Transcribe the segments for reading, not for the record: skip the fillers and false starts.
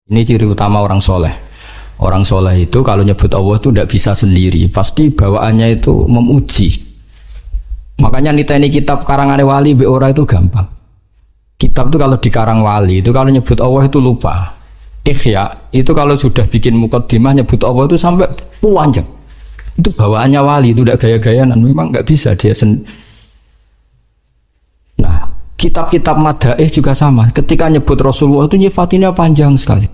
Ini ciri utama orang soleh. Orang soleh itu kalau nyebut Allah itu tidak bisa sendiri, pasti bawaannya itu memuji. Makanya niteni kitab karangan wali be ora itu gampang. Kitab itu kalau dikarang wali itu kalau nyebut Allah itu lupa. Ikhya itu kalau sudah bikin mukaddimah nyebut Allah itu sampai panjang. Itu bawaannya wali, itu tidak gaya-gayaan, memang nggak bisa dia Nah, kitab-kitab madaih juga sama. Ketika nyebut Rasulullah itu nyifatinnya panjang sekali.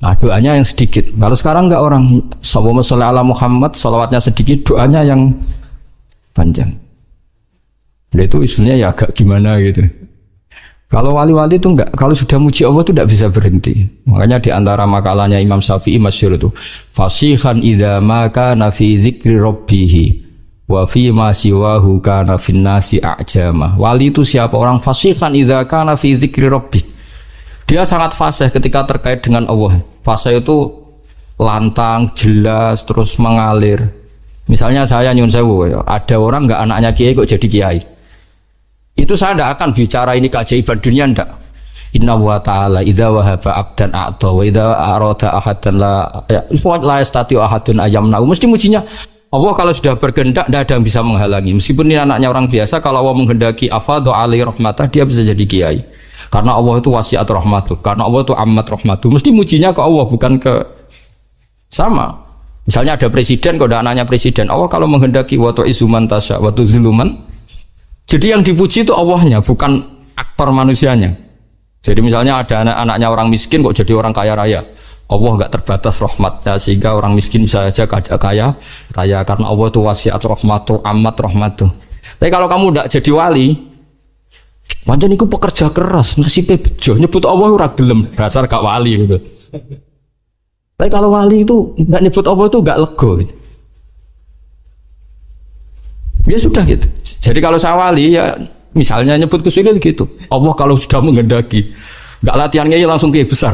Nah, doanya yang sedikit. Kalau sekarang nggak, orang Allahumma sholli ala Muhammad, sholawatnya sedikit, doanya yang panjang. Nah, itu sebenarnya ya agak gimana gitu. Kalau wali-wali itu enggak, kalau sudah muji Allah itu tidak bisa berhenti. Makanya di antara makalahnya Imam Syafi'i masyhur itu, fasihan idza ma kana fi dzikri rabbih wa fi ma siwahu kana fin nasi a'jama. Wali itu siapa? Orang fasihan idza kana fi dzikri rabbih. Dia sangat fasih ketika terkait dengan Allah. Fasih itu lantang, jelas, terus mengalir. Misalnya saya nyun sewu, ada orang enggak anaknya kiai kok jadi kiai. Itu saya tidak akan bicara ini keajaiban dunia, tidak. Inna wa ta'ala idza wahaba abdan a'ta wa idza arada ahadan la yastati ahadun ayamna. Mesti mujinya Allah kalau sudah berkehendak tidak ada yang bisa menghalangi. Meskipun ini anaknya orang biasa, kalau Allah menghendaki afadhu alaihi rahmatah, dia bisa jadi kiai. Karena Allah itu wasiat rahmatuh, karena Allah itu amat rahmatuh. Mesti mujinya ke Allah, bukan ke sama. Misalnya ada presiden, kalau ada anaknya presiden, Allah kalau menghendaki wa tu'izzu man tasya wa tuzillu man. Jadi yang dipuji itu Allahnya, bukan aktor manusianya. Jadi misalnya ada anak-anaknya orang miskin kok jadi orang kaya raya. Allah enggak terbatas rahmatnya sehingga orang miskin bisa saja kaya raya, karena Allah itu wasiat rahmatuh, amat rahmatuh. Tapi kalau kamu enggak jadi wali, pancen iku pekerja keras, nasibe bejo, nyebut Allah ora gelem, dasar gak wali gitu. Tapi kalau wali itu enggak nyebut Allah itu enggak lega gitu. Ya sudah gitu. Jadi kalau saya wali ya misalnya nyebut kesulitan gitu. Allah kalau sudah menghendaki, enggak latihannya ya langsung kiai besar.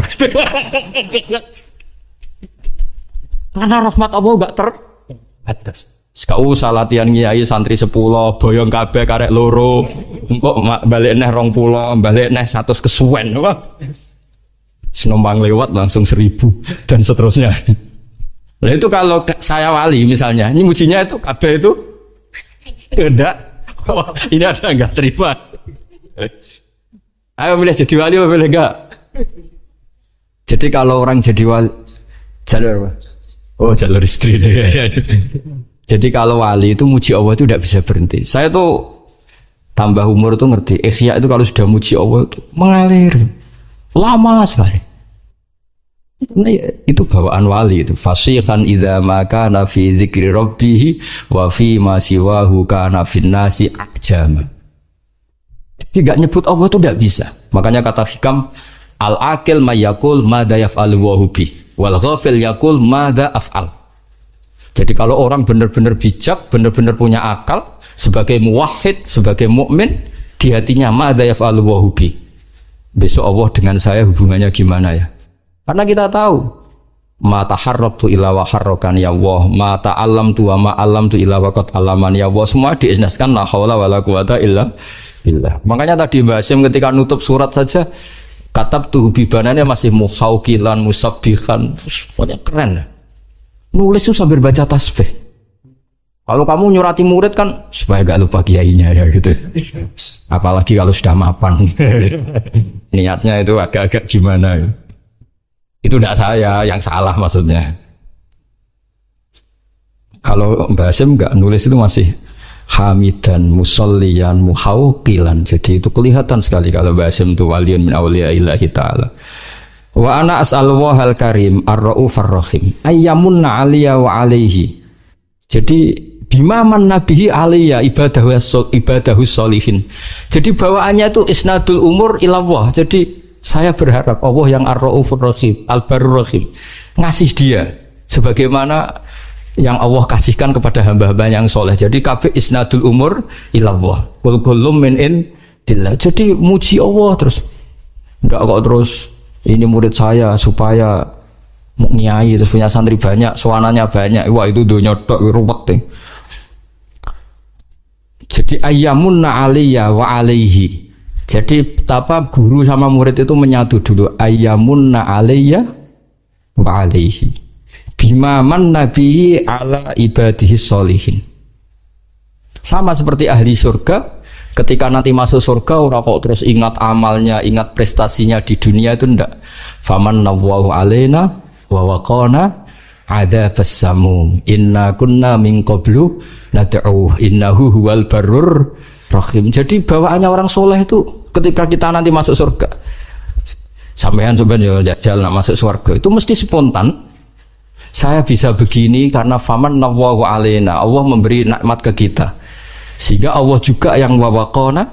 Karena rahmat Allah enggak terbatas. Sekau usah latihan kiai santri 10, boyong kabeh karek loro. Engko balik neh 20, balik neh 100 kesuwen. Senombang lewat langsung 1000 dan seterusnya. Nah itu kalau saya wali misalnya, ini mujinya itu kabeh itu tidak. Ini ada enggak terima. Ayo milih jadi wali apa milih enggak? Jadi kalau orang jadi wali jalur apa? Oh jalur istri. Jadi kalau wali itu muji Allah itu tidak bisa berhenti. Saya tuh tambah umur tuh ngerti. Ikhya itu kalau sudah muji Allah itu mengalir lama sekali. Nah, itu bawaan wali itu. Fasihan idza ma kana fi dzikri rabbih wa fi ma siwahu kana fin nasi a'jama. Tidak nyebut Allah itu tidak bisa. Makanya kata hikam, al aqil may yaqul madza yaf'alu wa bi wal ghafil yaqul madza af'al. Jadi kalau orang benar-benar bijak, benar-benar punya akal, sebagai muwahhid, sebagai mukmin, di hatinya madza yaf'alu wa bi. Besok Allah dengan saya hubungannya gimana ya? Karena kita tahu ma taharraktu illa wa harrakan ya Allah, ma ta'allamtu wa ma 'allamtu illa wa qad 'allaman ya Allah. Semua diisnaskan la haula wala quwata illa billah. Makanya tadi Mbak Hasyim ketika nutup surat saja katabtu bibanannya masih muhauqilan musabbihan. Pokoknya keren. Nulis itu sambil baca tasbih. Kalau kamu nyurati murid kan supaya gak lupa kiainya ya gitu. Apalagi kalau sudah mapan. Niatnya itu agak-agak gimana ya. Itu tidak saya yang salah maksudnya. Kalau Mbak Hasyim enggak nulis itu masih hamidan musalliyan muhauqilan. Jadi itu kelihatan sekali kalau Mbak Hasyim itu waliyun min awliyaillahi ta'ala. Wa ana as'alullahal karim ar-raufar rahim ayyamunna 'aliyya wa 'alaihi. Jadi bima man nabihi 'aliyya ibadahu sholihin. Jadi bawaannya itu isnadul umur ilallah. Jadi saya berharap Allah yang ar-raufur rahim, al-barur rahim, ngasih dia sebagaimana yang Allah kasihkan kepada hamba-hamba yang soleh. Jadi kabeh isnadul umur ilallah. Kullukum min indillah. Jadi muji Allah terus. Enggak kok terus ini murid saya supaya nyai terus punya santri banyak, suananya banyak. Wah itu dunya tok ruwet deh. Jadi ayyamunna 'aliyya wa 'alaihi. Jadi betapa guru sama murid itu menyatu dulu. Ayyamunna alayya wa alaihi bimaman nabi ala ibadihi sholihin. Sama seperti ahli surga, ketika nanti masuk surga orang kok terus ingat amalnya, ingat prestasinya di dunia itu ndak. Faman nawwahu alaina wa waqana adzabas samum inna kunna min qablu nad'u innahu huwal barrur rahim. Jadi bawaannya orang soleh itu ketika kita nanti masuk surga, sampean sebenarnya jajal nak masuk surga itu mesti spontan. Saya bisa begini karena faman nawwahu alaina, Allah memberi nikmat ke kita, sehingga Allah juga yang wawaqona.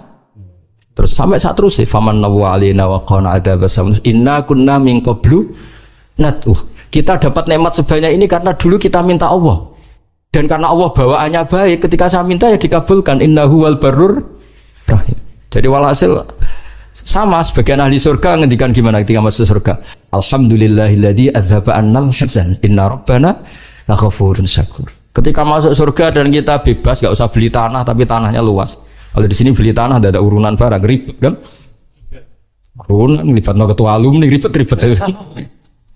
Terus sampai saat terus faman nawwahu alaina waqona adzabasam inna kunna min qablu nad'u. Kita dapat nikmat sebanyak ini karena dulu kita minta Allah, dan karena Allah bawaannya baik, ketika saya minta ya dikabulkan. Innahu wal barrur rahim. Jadi walhasil sama sebagian ahli surga ngendikan gimana ketika masuk surga, alhamdulillahilladzi adzhaba annal hazan inna rabbana laghafurun syakur. Ketika masuk surga dan kita bebas, gak usah beli tanah tapi tanahnya luas. Kalau di sini beli tanah ada urunan barang ribet kan, urunan libatno ketua alumni ribet-ribet.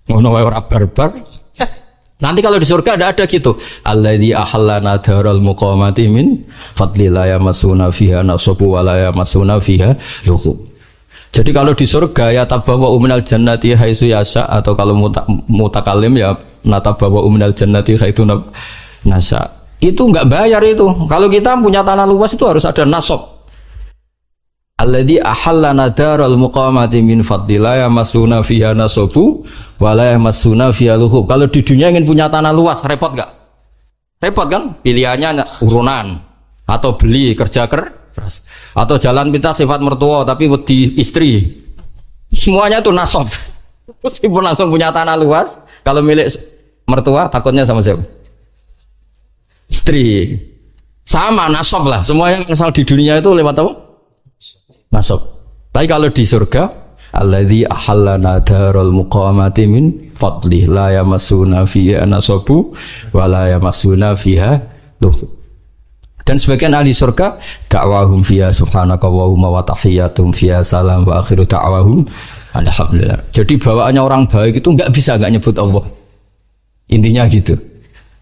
Ngono wae ora barbar. Nanti kalau di surga ada gitu. Alladzi ahallana daral muqamati min fadlillah yamasuna fiha nasabu wa la yamasuna fiha lughub. Jadi kalau di surga ya tabawa minal jannati haitsu yasha, atau kalau mutakalim ya natabawa minal jannati haitsu nasa. Itu enggak bayar itu. Kalau kita punya tanah luas itu harus ada nasab. Alladzi ahallana daral muqamati min fadlillah yamasuna fiha nasabu wa la yamasuna fiha lughub. Kalau di dunia ingin punya tanah luas repot enggak? Repot kan? Pilihannya urunan atau beli kerja keras atau jalan pintas sifat mertua tapi wedi istri. Semuanya itu nasab. Meskipun langsung punya tanah luas, kalau milik mertua takutnya sama siapa? Istri. Sama nasab lah. Semuanya asal di dunia itu lewat apa? Nasab. Tapi kalau di surga, alladzi ahallana daral muqamati min fadlih la yamassuna fiha nasabu wa la yamassuna fiha lughub. Dan sebagian ahli surga da'wahum fiha subhanaka wa tahiyyatuhum fiha salam wa akhiru da'wahum alhamdulillah. Jadi bawaannya orang baik itu enggak bisa enggak nyebut Allah. Intinya gitu.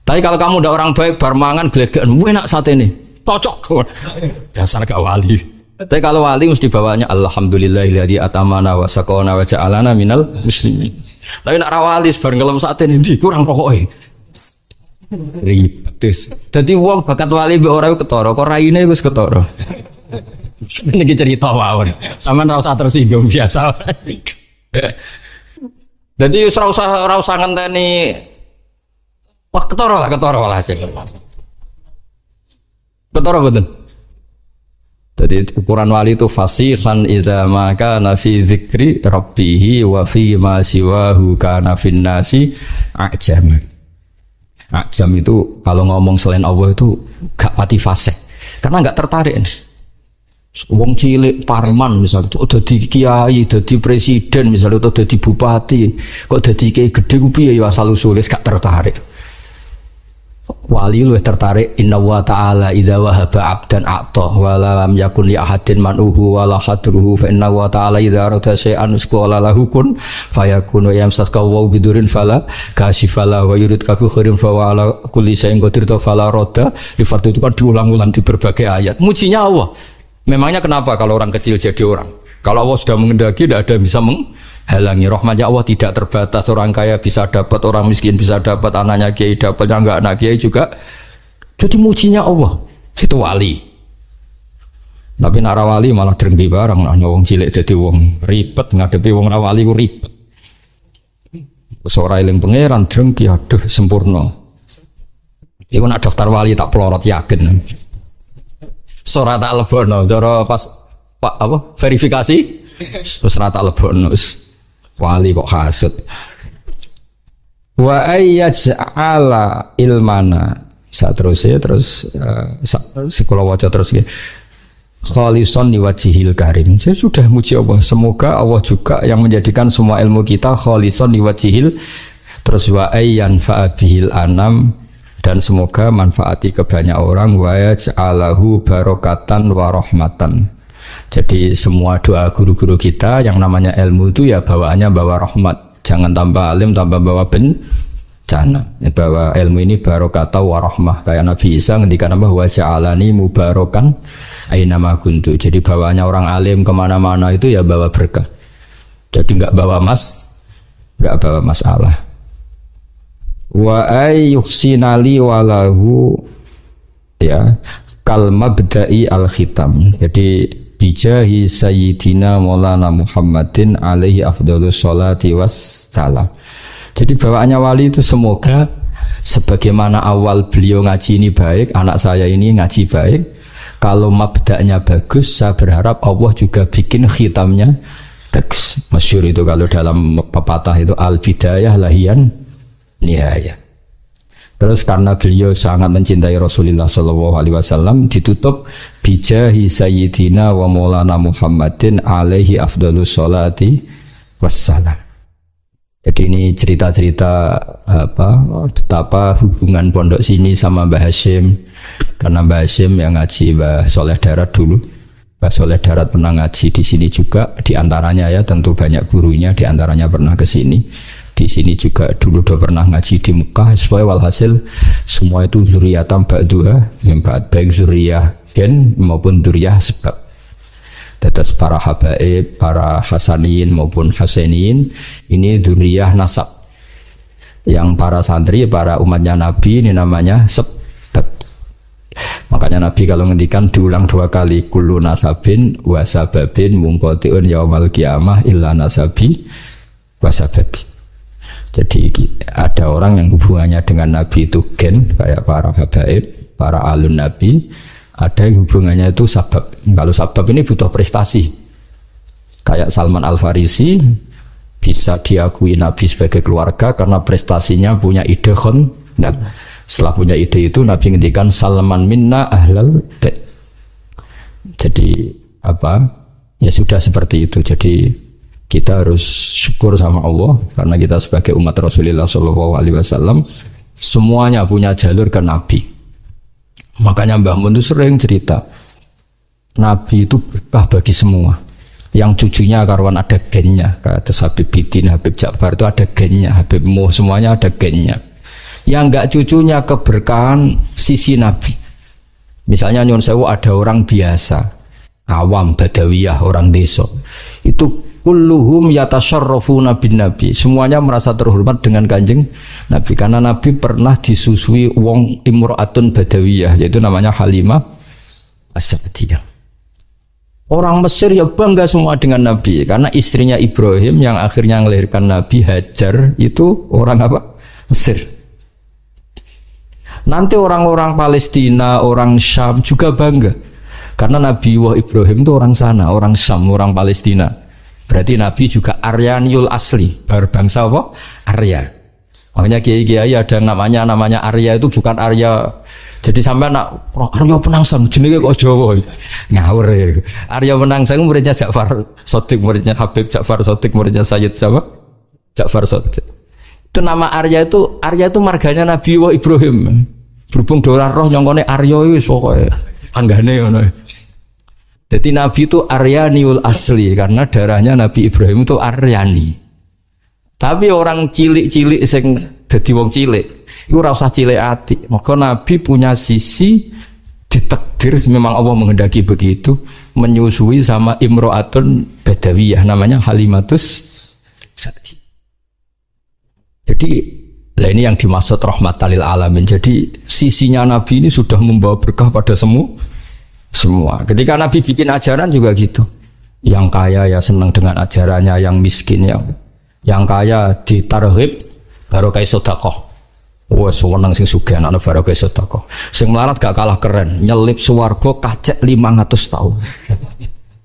Tapi kalau kamu udah orang baik bar mangan glegekan, enak saat ini. Cocok. Dasar gak wali. Tapi kalau wali mesti bawanya alhamdulillahilladzi atamana wa saqana wa ja'alana minal muslimin. Tapi nak wali bar ngelem saat ini kurang pokoke. Ribet. Dadi wong bakat wali mbek ora ketara, kok raine wis ketara. Niki cerita wae. Sampeyan ora usah tersinggung biasa. Dadi ora usah ngenteni wah ketara lah sing. Ketara mboten? Jadi ukuran wali itu fasihan idza ma kana fi dzikri rabbih wa fi ma siwahu kana fin nasi ajam. Ajam itu kalau ngomong selain Allah itu gak pati fasih. Karena gak tertarik. Wong cilik parman misalnya itu udah di kiai, dadi presiden misalnya udah dadi bupati, kok dadi kiai gede ku piye ya asal usule gak tertarik. Wali lu tertarik inna wa ta'ala idza wahaba 'abdan a'ta wa lam yakun li ahadin man'uhu wa la hadruhu fa inna wa ta'ala idza arada shay'an qala lahu kun fayakunu yamsaka wa bidurin fala kasifala wa yurid ka bi khairin fa wa ala kulli shay'in qadir fala radda. Sifat itu kan diulang-ulang di berbagai ayat. Mujinya Allah. Memangnya kenapa kalau orang kecil jadi orang? Kalau Allah sudah mengendaki tidak ada yang bisa menghalangi. Rahmatnya Allah tidak terbatas. Orang kaya bisa dapat, orang miskin bisa dapat, anaknya kiai dapat, yang enggak anak kiai juga. Jadi mujinya Allah itu wali. Tapi nara wali malah drengki barang, nah wong cilik jadi wong ribet ngadepi wong wali ku ribet. Seorang eling pangeran drengki, aduh sempurna. Iku nak daftar wali tak pelorot yakin. Sora tak lebono, cara pas Pak apa verifikasi terus rata lebokno wali kok hasud. Wa ayyaj'ala ilmana saterusé terus sekolah waca terus khalisan liwajhil karim. Saya sudah muji Allah, semoga Allah juga yang menjadikan semua ilmu kita khalisan liwajhil, terus wa ayyan fa'abihil anam, dan semoga manfaati ke banyak orang, wa yaj'alahu barokatan wa rahmatan, Jadi semua doa guru-guru kita yang namanya ilmu itu ya bawaannya bawa rahmat. Jangan tambah alim tambah bawa bencana. Bawa ilmu ini barokah wa rahmah. Kayak Nabi Isa ngendikan apa wa ja'alani mubarakan aina ma kuntu. Jadi bawaannya orang alim kemana-mana itu ya bawa berkah. Jadi enggak bawa masalah. Wa ayyuhsinali walahu ya kal mabda'i al khitam. Jadi bijahi sayyidina maulana Muhammadin alaihi afdhalus sholati wassalam. Jadi bawaannya wali itu semoga sebagaimana awal beliau ngaji ini baik, anak saya ini ngaji baik, kalau mabda'nya bagus, saya berharap Allah juga bikin khitamnya bagus. Masyhur itu kalau dalam pepatah itu al bidayah lahian nihayah. Terus karena beliau sangat mencintai Rasulullah SAW, ditutup bijahi sayyidina wa maulana Muhammadin alaihi afdhalus sholati wassalam. Jadi ini cerita-cerita betapa hubungan pondok sini sama Mbah Hashim. Karena Mbah Hashim yang ngaji Mbah Soleh Darat dulu. Mbah Soleh Darat pernah ngaji di sini juga, di antaranya ya tentu banyak gurunya, di antaranya pernah ke sini. Di sini juga dulu udah pernah ngaji di Mekah. Supaya walhasil semua itu zuriatan ba'duha, baik zuriyah gen maupun zuriyah sebab. Tetes para habaib, para hasaniyin maupun hasainiyin ini zuriyah nasab. Yang para santri, para umatnya Nabi ini namanya sebab. Makanya Nabi kalau ngendikan diulang 2 kali, kullu nasabin wa sababin munqati'un yaumal qiyamah illa nasabi wa sababi. Jadi ada orang yang hubungannya dengan Nabi itu gen, kayak para habaib, para alun Nabi. Ada yang hubungannya itu sabab. Kalau sabab ini butuh prestasi. Kayak Salman Al-Farisi bisa diakui Nabi sebagai keluarga karena prestasinya punya ide khondak. Setelah punya ide itu Nabi ngendikan Salman minna ahlal bait. Jadi ya sudah seperti itu. Jadi kita harus syukur sama Allah karena kita sebagai umat Rasulullah SAW semuanya punya jalur ke Nabi. Makanya Mbah Mun itu sering cerita Nabi itu berkah bagi semua. Yang cucunya karuan ada gennya, kata Habib Bidin, Habib Ja'far itu ada gennya, Habib Muh semuanya ada gennya. Yang enggak cucunya keberkahan sisi Nabi. Misalnya Nyun Sewu ada orang biasa, awam, badawiyah, orang desa. Itu kulluhum yatasyarrafuna bin Nabi. Semuanya merasa terhormat dengan Kanjeng Nabi karena Nabi pernah disusui wong imra'atun badawiyah, yaitu namanya Halimah As-Sa'diyah. Orang Mesir ya bangga semua dengan Nabi karena istrinya Ibrahim yang akhirnya melahirkan Nabi Hajar itu orang Mesir. Nanti orang-orang Palestina, orang Syam juga bangga karena Nabi Ibrahim itu orang sana, orang Syam, orang Palestina. Berarti Nabi juga Aryaniul asli, berbangsa Arya. Makanya kiai-kiai ada namanya Arya itu bukan Arya. Jadi sampai nak Arya Penangsang jenenge kok Jawa. Ngawur ya. Arya Penangsang muridnya Ja'far Shadiq, muridnya Habib Ja'far Shadiq, muridnya Sayyid siapa? Ja'far Shadiq. Itu nama Arya itu marganya Nabi Ibrahim. Berhubung dolar roh nyongkone Arya wis pokoke anggane ngono. Jadi Nabi itu Aryaniul asli karena darahnya Nabi Ibrahim itu Aryani. Tapi orang cilik-cilik sing dadi wong cilik, iku ora usah cilik ati. Maka Nabi punya sisi ditakdir memang Allah menghendaki begitu, menyusui sama imro'atun badawiyah namanya Halimatus Sa'diyah. Jadi ini yang dimaksud rahmatan lil alamin. Jadi sisinya Nabi ini sudah membawa berkah pada semua. Ketika Nabi bikin ajaran juga gitu. Yang kaya ya senang dengan ajarannya, yang miskin yang kaya ditarhib barokah sedekah. Wes seneng sing sugih ana barokah sedekah. Sing melarat gak kalah keren, nyelip swarga kacek 500 tahun.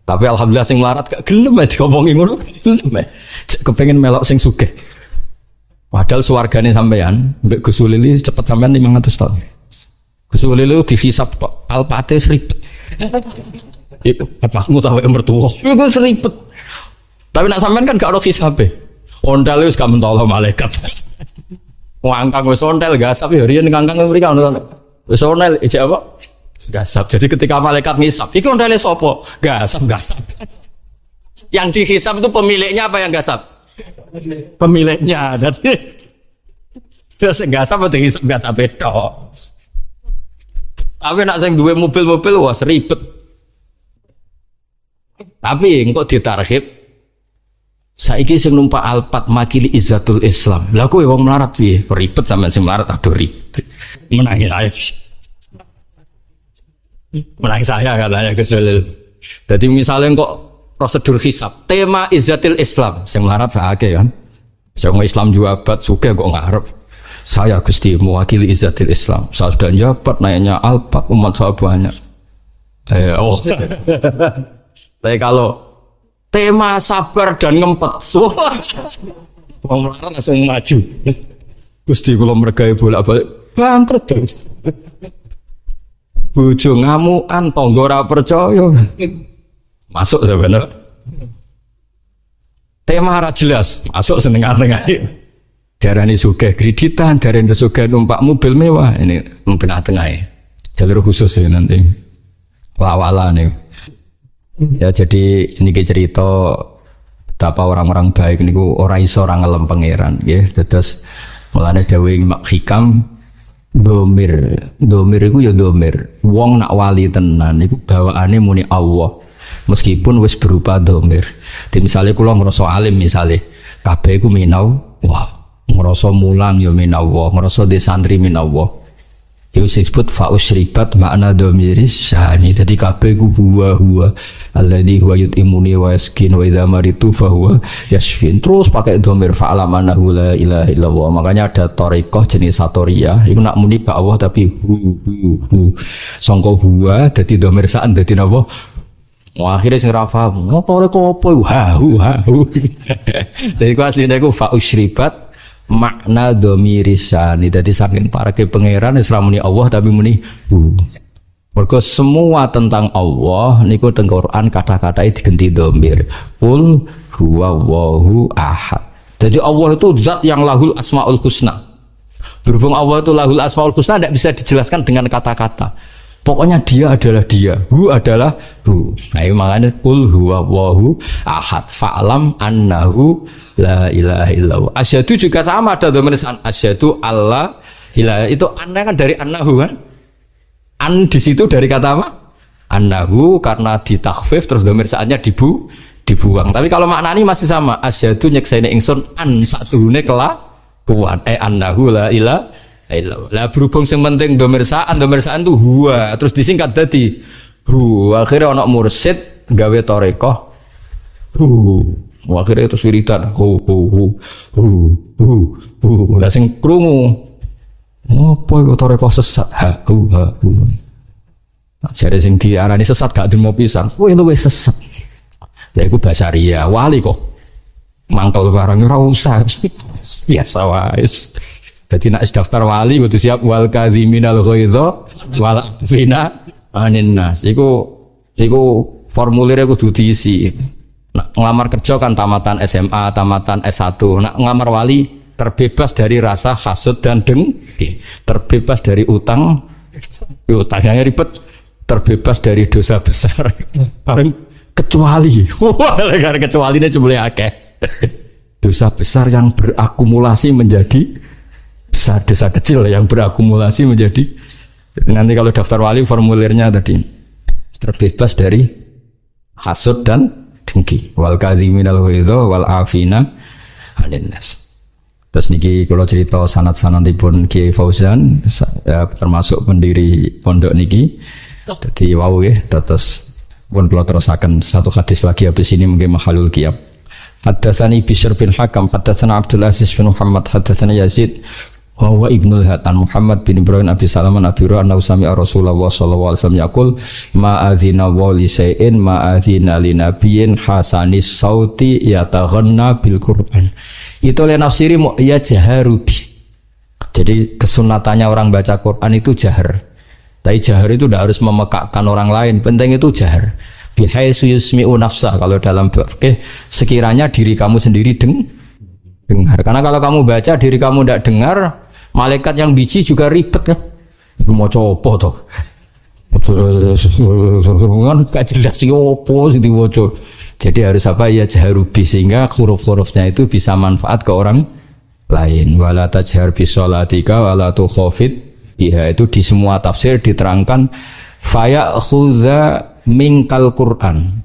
Tapi alhamdulillah sing melarat gak gelem diomongi ngono. Kepengin melok sing sugih. Padahal swargane sampean mbek Gus Lili cepet sampean 500 tahun. Gus Lili dihisab kok alpate seribet. Itu bapakmu tahu yang mertua. Itu seribet. Tapi nak sampean kan gak ada hisabe. Ondal wis gak mentolo malaikat. Ngangkang wis ondel gasap ya riyen ngangkang mriki ono. Wis ondel ijek apa? Gasap. Jadi ketika malaikat ngisap, itu ondale sopo? Gasap. Yang dihisap itu pemiliknya apa yang gasap? Pemiliknya. Jadi terus gasap atau gasap itu. Tapi nak sing duwe mobil-mobil wah ribet. Tapi engko ditarhib. Saiki sing numpak Alphard makili izzatul Islam. Lah kowe wong melarat piye? Ribet sampean sing melarat aduh ribet. Menangi ae. Menang saya katanya kesulitan. Jadi misalnya kok prosedur hisab, tema izzatil Islam, yang melarat saake kan. Jangan Islam jabat suke kok ngarep. Saya Gusti mewakili izzatil Islam. Saya sudah jabat naiknya Alphard umat saya banyak. Tapi kalau tema sabar dan ngempet, orang melarat langsung maju. Gusti kalau mergai bolak-balik bangkrut. Bojo ngamukan, tangga ora percaya. Masuk sebenarnya. Tema ora jelas, masuk seneng-seneng. Darani sugih kreditan, darani sugih numpak mobil mewah. Ini tengah-tengah. Jalur khusus ya nanti. Lawala nih. Ya jadi ini cerita betapa orang-orang baik niku ora iso ora ngelem pangeran nggih. Terus mulane dawuh Mak Hikam domir iku ya domir. Wong nak wali tenan iku bawaane muni Allah. Meskipun wis berupa domir. Di misalnya kula ngrasa alim misale, kabeh iku minau, wah, ngrasa mulang ya minallah, ngrasa di santri minallah. Iku disebut fa'usribat makna domiris syani. Jadi kabeh iku huwa alladzi huwa yut'imuni wa yaskin wa idza maritu fa huwa yashfin. Terus pakai domir fa'lamanahu la ilaha illallah. Makanya ada thariqah jenis satoriyah iku nak muni ka Allah tapi hu. Sangka huwa dadi domir saan dadi napa? Akhirnya sing ra paham. Ngopo apa iku hu. Dadi ku asline iku fa'usribat makna domirisani. Jadi saking para ke pangeran Islam muni Allah tapi muni mergo semua tentang Allah niku teng Quran kata-katanya diganti domir. Qul huwallahu ahad. Jadi Allah itu zat yang lahul asmaul husna. Berhubung Allah itu lahul asmaul husna tidak bisa dijelaskan dengan kata-kata. Pokoknya dia adalah dia, hu adalah hu. Nah, makanya qul huwallahu ahad. Fa'lam annahu la ilaha illallah. Asyhadu juga sama ada domir asyhadu Allah ilaha. Itu anna kan dari annahu kan? An di situ dari kata apa? Annahu karena ditakhfif terus domir saatnya dibuang. Tapi kalau maknanya masih sama. Asyhadu nyekseni ingsun an satuhune kelakuan annahu la ilaha lah berhubung sing penting domir saan tuh huwa terus disingkat dadi hu. Akhirnya ana mursid gawe thariqah hu. Akhirnya itu wiridan hu. Lah sing krungu apa iku thariqah sesat hu. Jare sing diarani sesat gak demo pisan kowe luwih sesat. Ya iku basaria wali kok mangkel barang ora usah biasa wae. Jadi nak daftar wali kudu siap wal kadhiminal ghaidha wal afina anin nas. Iku formulirnya kudu diisi. Nak ngelamar kerja kan tamatan SMA, tamatan S1. Nak ngelamar wali terbebas dari rasa hasud dan dengki, terbebas dari utang, utangnya ribet, terbebas dari dosa besar. Bareng kecuali, kecuali ini cuma akeh. Dosa besar yang berakumulasi menjadi dosa kecil yang berakumulasi menjadi. Nanti kalau daftar wali formulirnya tadi terbebas dari hasud dan dengki. Wal kadhiminal ghaidha wal afina 'anil nas. Terus niki kalau cerita sanad-sanadipun Kiai Fauzan termasuk pendiri pondok niki. Dadi wau nggih terus pun kula terusaken satu hadis lagi habis ini mungkin mahalul qiyam. Haddatsani Bishr bin Hakam, haddatsana Abdul Aziz bin Muhammad, haddatsana Yazid wa Ibnul Hatan Muhammad bin Ibrahim Abi Salaman Abi Hurairah anna sami'a Rasulullah sallallahu alaihi wasallam yaqul ma adzina wa li shay'in ma adzina li nabiyyin hasanis sauti yataghanna bil Qur'an. Itu oleh nafsiri ya jaharubi. Jadi kesunatannya orang baca Quran itu jahar. Tapi jahar itu tidak harus memekakkan orang lain, penting itu jahar. Bihaitsu yusmi'u nafsa, kalau dalam fikih sekiranya diri kamu sendiri dengar. Karena kalau kamu baca diri kamu tidak dengar, malaikat yang biji juga ribet kan. Itu mau coba toh. kan gak jelas iki opo sing diwaca. Jadi harus apa ya jaharubi sehingga huruf-hurufnya itu bisa manfaat ke orang lain. Wala tajhar bi sholatika wala tukhafid biha, itu di semua tafsir diterangkan faya khudha minkal Qur'an.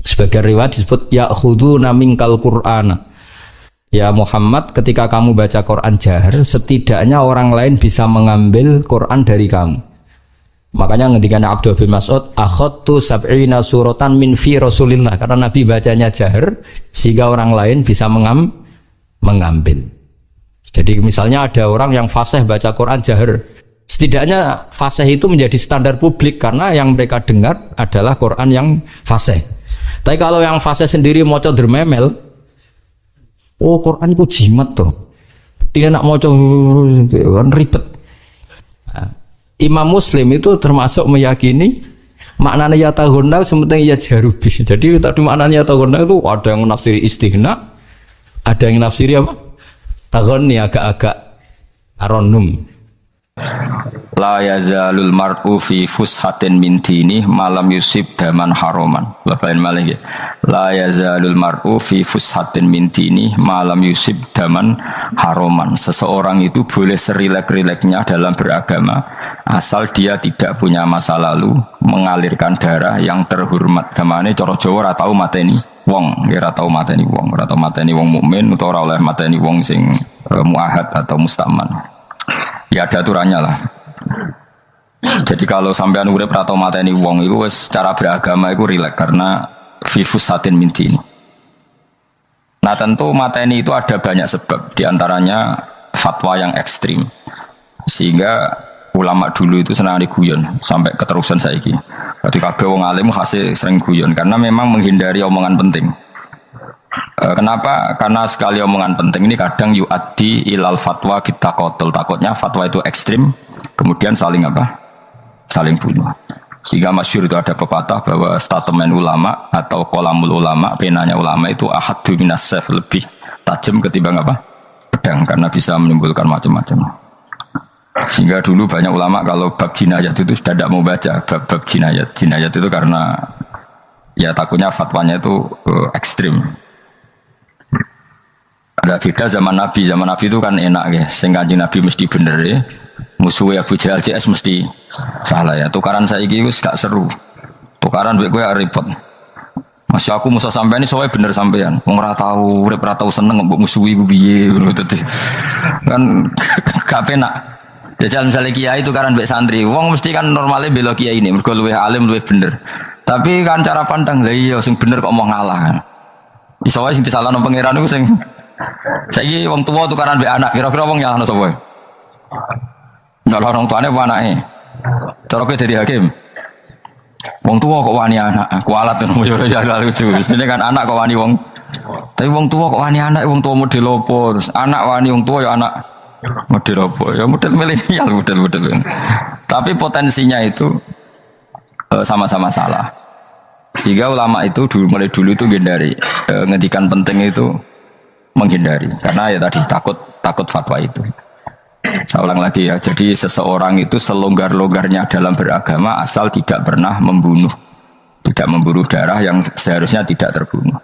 Sebagai riwayat disebut ya khuduna minkal Qur'ana. Ya Muhammad, ketika kamu baca Quran jahar, setidaknya orang lain bisa mengambil Quran dari kamu. Makanya ngendikan Abdullah bin Mas'ud, akhadtu sab'ina suratan min fi Rasulillah, karena Nabi bacanya jahar sehingga orang lain bisa mengambil. Jadi misalnya ada orang yang fasih baca Quran jahar, setidaknya fasih itu menjadi standar publik karena yang mereka dengar adalah Quran yang fasih. Tapi kalau yang fasih sendiri maca dermemel, oh Quran itu jimat tuh, tidak nak maca kan ribet. Imam Muslim itu termasuk meyakini maknanya yatahunna sementing ya jarubi. Jadi tadi maknanya yatahunna itu ada yang menafsiri istighna, ada yang menafsiri apa? Taghonni, agak-agak aronum. La yazalul mar'u fi fushatin min dini malam yusib daman haroman. Lain malah ya. La yazalul mar'u fi fushatin min dini malam yusib daman haroman. Seseorang itu boleh serilek-rileknya dalam beragama asal dia tidak punya masa lalu mengalirkan darah yang terhormat. Gamane cara Jawa ora tau mateni wong, ora tau mateni wong, ora tau mateni wong mukmin utawa ora oleh mateni wong sing muahad atau mustaman. Ya ada aturannya lah. Jadi kalau sampean urip atau mateni wong itu secara beragama itu rileks karena fifus satin mintin. Nah tentu mateni itu ada banyak sebab, diantaranya fatwa yang ekstrim, sehingga ulama dulu itu senang diguyon sampai keterusan saiki. Berarti kabeh wong alim hasil sering guyon karena memang menghindari omongan penting. Kenapa? Karena sekali omongan penting ini kadang yu'addi ilal fatwa kita kotul. Takutnya fatwa itu ekstrim, kemudian saling apa? Saling bunuh. Sehingga masyhur itu ada pepatah bahwa statement ulama atau kolamul ulama, penanya ulama itu ahaddu minas sayf, lebih tajam ketimbang apa? Pedang, karena bisa menimbulkan macam-macam. Sehingga dulu banyak ulama kalau bab jinayat itu sudah tidak mau baca bab jinayat. Jinayat itu karena ya takutnya fatwanya itu ekstrim. Ada beda zaman Nabi itu kan enak ya, sing Kanjeng Nabi mesti bener ya. Musuhnya Abu Jahal CS mesti salah ya. Tukaran saiki wis gak seru. Tukaran duit gue repot. Masih aku musuh sampean ini soalnya bener sampean. Wong ora tau urip ora tau seneng mbok musuhi ku piye ngono dadi. Kan gak penak. Ya misalnya kiai tukaran mbek santri, wong mesti kan normalnya bela kiai ini, mergo luwih alim luwih bener. Tapi kan cara pandang lah iya sing bener kok mau ngalah kan. Iso wae sing disalahno pangeran iku sing saiki wong tuwa tukaran mbek anak, kira-kira wong nyalahno sapa? Nyalahno orang tuane apa anake? Cara kowe dadi hakim. Wong tuwa kok wani anak, kualat ngono yo ya lucu. Ini kan anak kok wani wong. Tapi wong tuwa kok wani anak, wong tuwa model opo? Terus anak wani wong tuwa ya anak model opo? Ya model milenial model. Tapi potensinya itu sama-sama salah. Sehingga ulama itu mulai dulu itu menghindari ngendikan penting itu menghindari karena ya tadi takut fatwa itu. Saya ulang lagi ya, jadi seseorang itu selonggar-longgarnya dalam beragama asal tidak pernah membunuh darah yang seharusnya tidak terbunuh.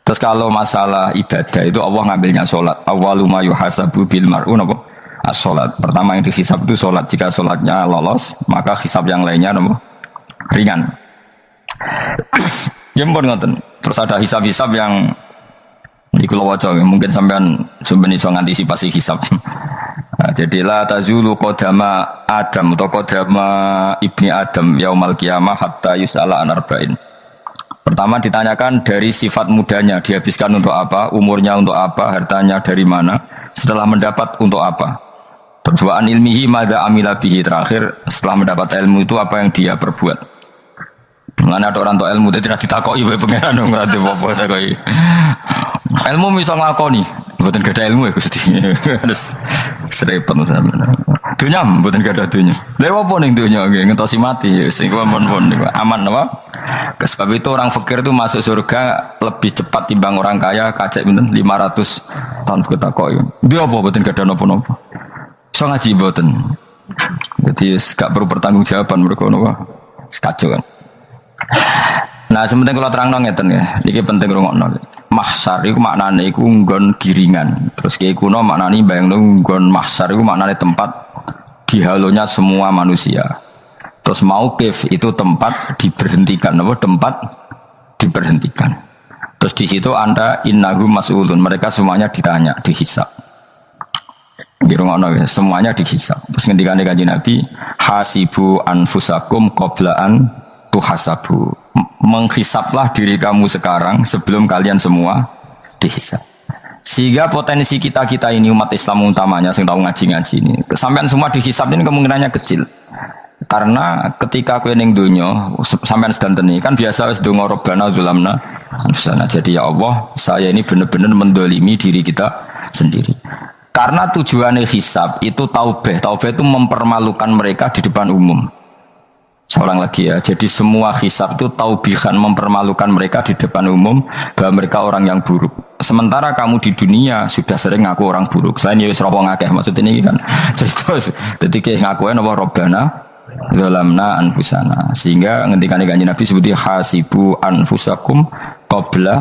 Terus kalau masalah ibadah itu Allah ngambilnya sholat. Awwalu ma yuhasabu bil mar'u napa? As-sholat. Pertama yang dihisab itu sholat. Jika sholatnya lolos, maka hisab yang lainnya napa? Ringan. Ya mpun ngoten. Terus ada hisab-hisab yang iku waca mungkin sampean sampeyan iso ngantisipasi hisab. Nah, jadi la tazulu qadama Adam atau qadama ibni Adam yaumal qiyamah hatta yus'ala an arba'in. Pertama ditanyakan dari sifat mudanya, dihabiskan untuk apa, umurnya untuk apa, hartanya dari mana, setelah mendapat untuk apa. Terus wa an ilmihi madza amila bihi, terakhir setelah mendapat ilmu itu apa yang dia perbuat. Mulane ada orang tok ilmu tidak ditakoki wae pangeran ora apa takoki. Ilmu bisa nglakoni, mboten gadah ilmu ya Gusti. Terus serepet sampeyan. Dunya mboten gadah dunya. Lha opo ning dunya nggih ngentosi mati sing pun aman apa? Sebab itu orang fakir itu masuk surga lebih cepat timbang orang kaya kacek pinten 500 tahun ketakoki. Dia apa mboten gadah napa-napa. Iso ngaji mboten. Jadi gak perlu pertanggungjawaban mereka napa. Kacau kan. Nah, sementing kalau terang ngeten ya, ini penting rungokno. Mahsyar iku maknane iku nggon giringan. Terus kiai kuno maknane bayangno nggon mahsyar iku maknane tempat dihalonya semua manusia. Terus mauqif itu tempat diberhentikan, apa tempat diberhentikan. Terus di situ Anda innahu mas'ulun, mereka semuanya ditanya, dihisab. Girungono ya, semuanya dihisab. Terus ngendikane Kanjeng Nabi, hasibu anfusakum qabla an tuhasabu. Menghisablah diri kamu sekarang sebelum kalian semua dihisab. Sehingga potensi kita ini umat Islam utamanya sing tahu ngaji-ngaji ini, sampean semua dihisab ini kemungkinannya kecil. Karena ketika kowe ning donya sampean sedantene kan biasa wis donga robbana zulamna anfusana. Jadi ya Allah, saya ini benar-benar mendolimi diri kita sendiri. Karena tujuannya hisab itu taubah. Taubah itu mempermalukan mereka di depan umum. Seorang lagi ya. Jadi semua hisab itu taubihan, mempermalukan mereka di depan umum bahwa mereka orang yang buruk. Sementara kamu di dunia sudah sering ngaku orang buruk. Selain ya wis ropo ngakeh maksud ini kan. Jadi kayak ngakuin apa robbana zalamna anfusana. Sehingga ngendikane Kanjeng Nabi sebuti hasibu anfusakum qabla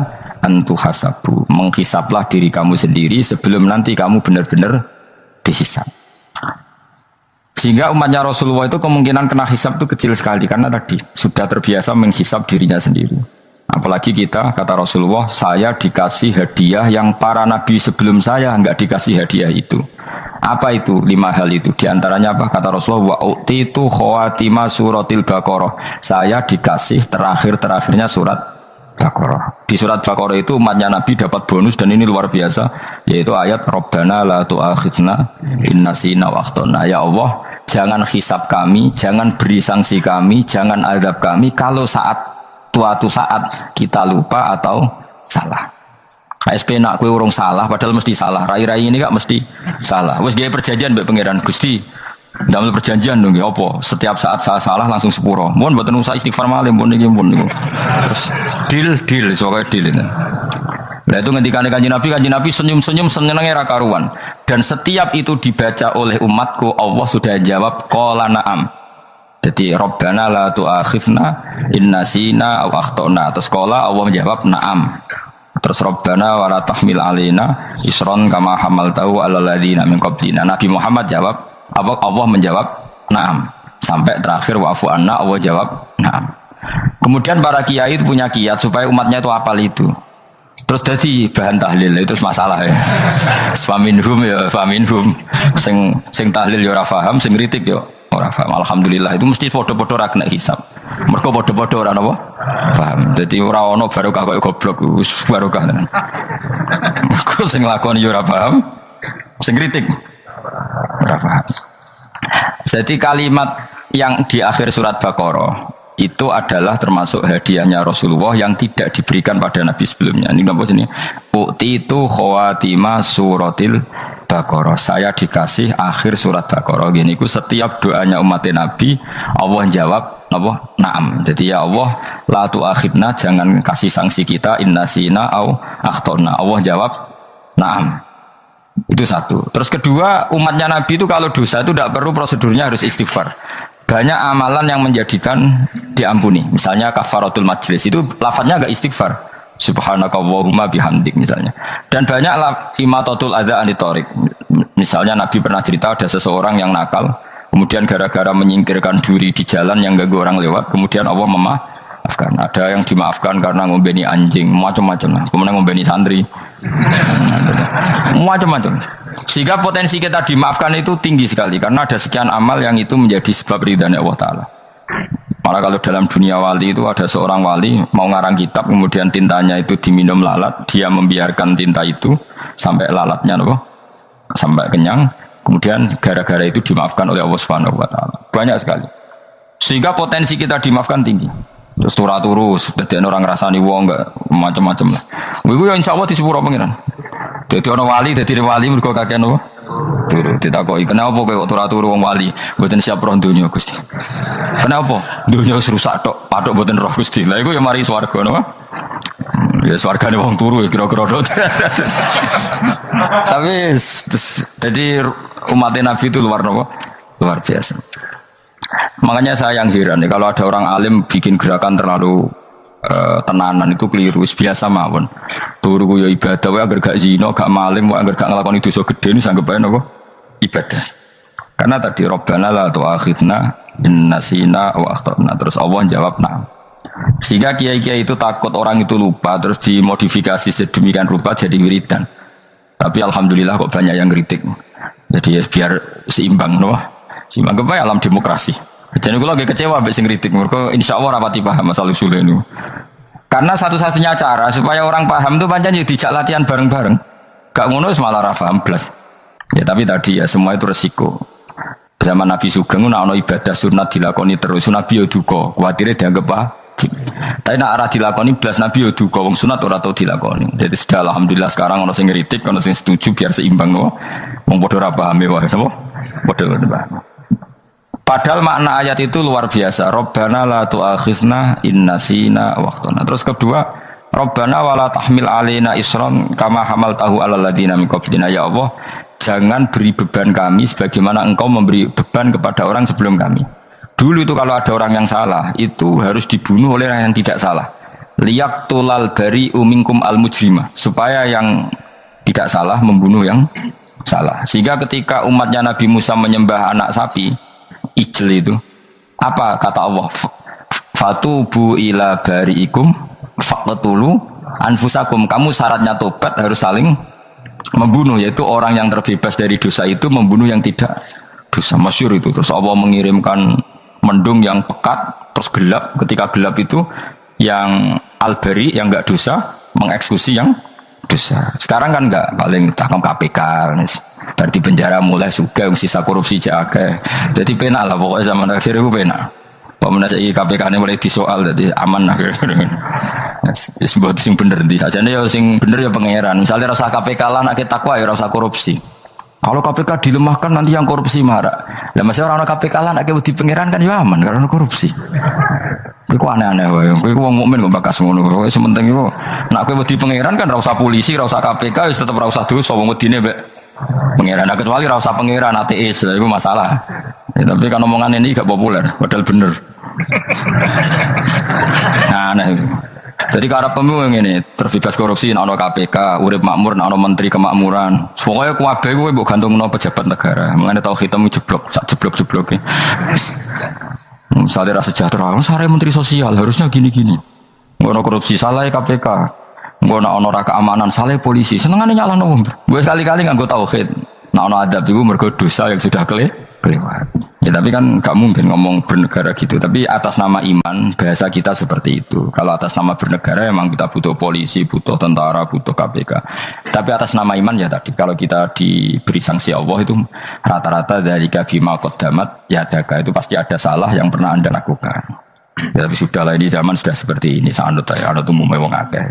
antuhasabu, menghisaplah diri kamu sendiri sebelum nanti kamu benar-benar dihisap. Sehingga umatnya Rasulullah itu kemungkinan kena hisap itu kecil sekali karena tadi sudah terbiasa menghisap dirinya sendiri. Apalagi kita, kata Rasulullah, saya dikasih hadiah yang para nabi sebelum saya enggak dikasih hadiah itu. Apa itu? 5 hal itu. Di antaranya apa? Kata Rasulullah, wa utitu khawatima suratil Baqarah. Saya dikasih terakhirnya surat Baqarah. Di surat Baqarah itu umatnya Nabi dapat bonus dan ini luar biasa, yaitu ayat Rabbana la tu'akhidna in nasina wa akhtana. Ya Allah, jangan hisab kami, jangan beri sanksi kami, jangan azab kami kalau suatu saat kita lupa atau salah. SP nak kowe urung salah padahal mesti salah. Rai-rai ini gak mesti salah. Wis gawe perjanjian mbek pangeran Gusti. Dalam perjanjian dong ya apa? Setiap saat saya salah langsung sepuro. Mohon mboten usah istighfar malih pun iki pun niku. Deal soalnya deal ini. Nah itu ngendikane Kanjeng Nabi senyum-senyum senenge ra karuan. Dan setiap itu dibaca oleh umatku, Allah sudah jawab qala na'am. Jadi Rabbana la tu'akhifna in nasina aw akhtana. Terus qala Allah menjawab na'am. Terus Rabbana wa la tahmil alaina isron kama hamaltahu 'alal ladzina min qablina. Nabi Muhammad jawab, Allah menjawab na'am. Sampai terakhir wa'fu anna, Allah jawab na'am. Kemudian para kiai itu punya kiat supaya umatnya itu hafal itu. Terus jadi bahan tahlil itu masalah ya. Faminhum ya faminhum. Sing tahlil ya ora paham, sing kritik ya ora paham. Alhamdulillah itu mesti padha-padha ra kena hisab. Mergo padha-padha ora napa? Paham. Jadi ora ono barokah kaya goblok wis barokah tenan. Mergo sing lakoni ya ora paham, sing kritik ora paham. Jadi kalimat yang di akhir surat Baqarah itu adalah termasuk hadiahnya Rasulullah yang tidak diberikan pada Nabi sebelumnya. Ini apa ini? Utitu khawatima suratil Baqarah. Saya dikasih akhir surat Baqarah. Gini ku setiap doanya umat Nabi, Allah jawab apa? Naam. Jadi ya Allah, la tu'akhidna, jangan kasih sanksi kita innasina au akhtona. Allah jawab naam. Itu satu. Terus kedua, umatnya Nabi itu kalau dosa itu tidak perlu prosedurnya harus istighfar. Banyak amalan yang menjadikan diampuni. Misalnya kafaratul majlis itu lafadznya agak istighfar. Subhanakallahumma bihamdik misalnya. Dan banyak imatatul adza anitorik. Misalnya Nabi pernah cerita ada seseorang yang nakal, kemudian gara-gara menyingkirkan duri di jalan yang ganggu orang lewat, kemudian Allah memaafkan. Ada yang dimaafkan karena ngombeni anjing, macam-macam. Kemudian ngombeni santri, macam-macam. Sehingga potensi kita dimaafkan itu tinggi sekali karena ada sekian amal yang itu menjadi sebab ridhanya Allah Ta'ala. Malah kalau dalam dunia wali itu ada seorang wali mau ngarang kitab kemudian tintanya itu diminum lalat, dia membiarkan tinta itu sampai lalatnya sampai kenyang, kemudian gara-gara itu dimaafkan oleh Allah Subhanahu wa Ta'ala. Banyak sekali. Sehingga potensi kita dimaafkan tinggi. Terus turus jadi orang rasani wong enggak macam-macam lah. Iku ya insyaallah di sepuro pangeran. Dadi ana wali dadi wali mergo kakean apa? Turu ditakoki, "Kenapa kowe kok turu wong wali? Mboten siap roh donya, Gusti." "Kenapa?" "Donya wis rusak tok, patok mboten roh Gusti." Lah iku ya mari swarga napa? Ya swargane wong turu ya kira-kira tok. Tapi jadi umat Nabi itu luar napa? luar biasa. Makanya saya yang heran nih kalau ada orang alim bikin gerakan terlalu tenanan itu keliru, biasa mawon. Turu ku ya ibadah, wae agar gak zina, gak maling, wae agar gak nglakoni dosa gede ini sanggep ae napa? Ibadah. Karena tadi Rabbana la tu'akhidna in nasina wa akhtana. Terus Allah jawab nah. Sehingga kiai-kiai itu takut orang itu lupa terus dimodifikasi sedemikian rupa jadi wiridan. Tapi alhamdulillah kok banyak yang kritik. Jadi ya biar seimbang loh. Seimbang apa alam demokrasi. Jadi kalau lagi kecewa habis kritik mereka insyaallah rapati paham masalah usul ini. Karena satu-satunya cara supaya orang paham itu pancen ya dijak latihan bareng-bareng. Gak ngono malah ra paham blas. Ya tapi tadi ya semua itu resiko. Zaman Nabi Sugeng ana ibadah sunat dilakoni terus Nabi yo duka, kuwatire dianggap wajib. Tapi nek ora dilakoni blas Nabi yo duka, wong sunat ora tau dilakoni. Jadi sudah alhamdulillah sekarang ana sing ngritik, ana sing setuju biar seimbang no. Wong padha ora paham wae napa? Padha paham. Padahal makna ayat itu luar biasa. Rabbana la tu'akhidna in nasina wa akhtana. Terus kedua, Rabbana wala tahmil alaina isran kama hamaltahu alal ladina min qablina. Ya Allah, jangan beri beban kami sebagaimana engkau memberi beban kepada orang sebelum kami. Dulu itu kalau ada orang yang salah, itu harus dibunuh oleh orang yang tidak salah. Liyaqtulal bari'u minkum al mujrimah, supaya yang tidak salah membunuh yang salah. Sehingga ketika umatnya Nabi Musa menyembah anak sapi, ijl itu, apa kata Allah? Fatubu ila bari'ikum faqtulu anfusakum. Kamu syaratnya tobat harus saling membunuh, yaitu orang yang terbebas dari dosa itu membunuh yang tidak dosa. Masyhur itu. Terus Allah mengirimkan mendung yang pekat terus gelap. Ketika gelap itu yang al-bari yang enggak dosa mengeksekusi yang dosa. Sekarang kan enggak, paling takam KPK berarti penjara mulai juga sisa korupsi jaga. Jadi penak lah pokoknya zaman akhir itu penak. Pemenang KPK ini mulai disoal jadi aman lah. Sebuah sing bener di aja nih sing bener ya pangeran. Misalnya rasa KPK lah nak takwa ya rasa korupsi. Kalau KPK dilemahkan nanti yang korupsi marah. Lah masih orang KPK lah nak di pangeran kan ya aman karena korupsi. Iku aneh-aneh wae. Iku wong mukmin kok bakas ngono. Wis penting iku nak kowe wedi pangeran kan ora usah polisi, ora usah KPK wis tetep ora usah dosa wong wedine mek pangeran. Nah, kecuali ora usah pangeran ateis. Iku masalah. Ya, tapi kan omongan ini gak populer, padahal bener. Nah, jadi karena pemilu ini terbebas korupsi, nak ono KPK, urip makmur, nak ono menteri kemakmuran. Pokoknya kuabe gue bukan gantung no pejabat negara. Mengenai tahu hitam jeblok, sak jeblok. Misalnya rasa sejahtera, saya menteri sosial harusnya gini-gini. Nggak ono korupsi, salah KPK. Nggak ono raka keamanan, salah polisi. Senengannya nyala no. Gue sekali-kali nggak gue tauhid. Nak ono adab itu mergo dosa yang sudah kelewat. Ya tapi kan gak mungkin ngomong bernegara gitu. Tapi atas nama iman bahasa kita seperti itu. Kalau atas nama bernegara emang kita butuh polisi, butuh tentara, butuh KPK. Tapi atas nama iman ya tadi kalau kita diberi sanksi Allah itu rata-rata dari bima qaddamat ya daga itu pasti ada salah yang pernah Anda lakukan. Ya, tapi sudahlah ini zaman sudah seperti ini. Sanut ya ada umumnya wong akeh.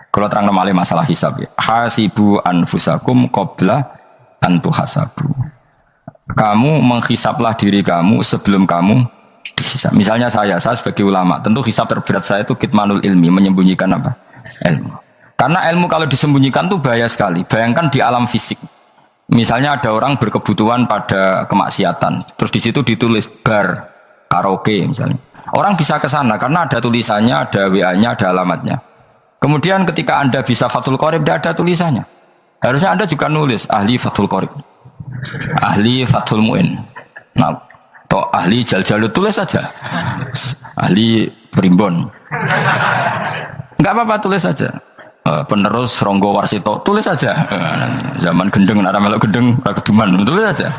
Kalau terang nomale masalah hisab ya. Hasibu anfusakum qabla an tuhasabu. Kamu menghisaplah diri kamu sebelum kamu dihisap. Misalnya saya sebagai ulama, tentu hisap terberat saya itu kitmanul ilmi, menyembunyikan apa? Ilmu. Karena ilmu kalau disembunyikan itu bahaya sekali. Bayangkan di alam fisik. Misalnya ada orang berkebutuhan pada kemaksiatan, terus di situ ditulis bar, karaoke misalnya. Orang bisa ke sana karena ada tulisannya, ada WA-nya, ada alamatnya. Kemudian ketika Anda bisa Fathul Qorib, tidak ada tulisannya. Harusnya Anda juga nulis ahli Fathul Qorib. Ahli Fathul Mu'in. Nah, atau ahli Jaljalut tulis saja. Ahli Primbon. Enggak apa-apa tulis saja. Penerus Ronggo Warsito tulis saja. Zaman gendeng ora melok gendeng ora keduman tulis saja.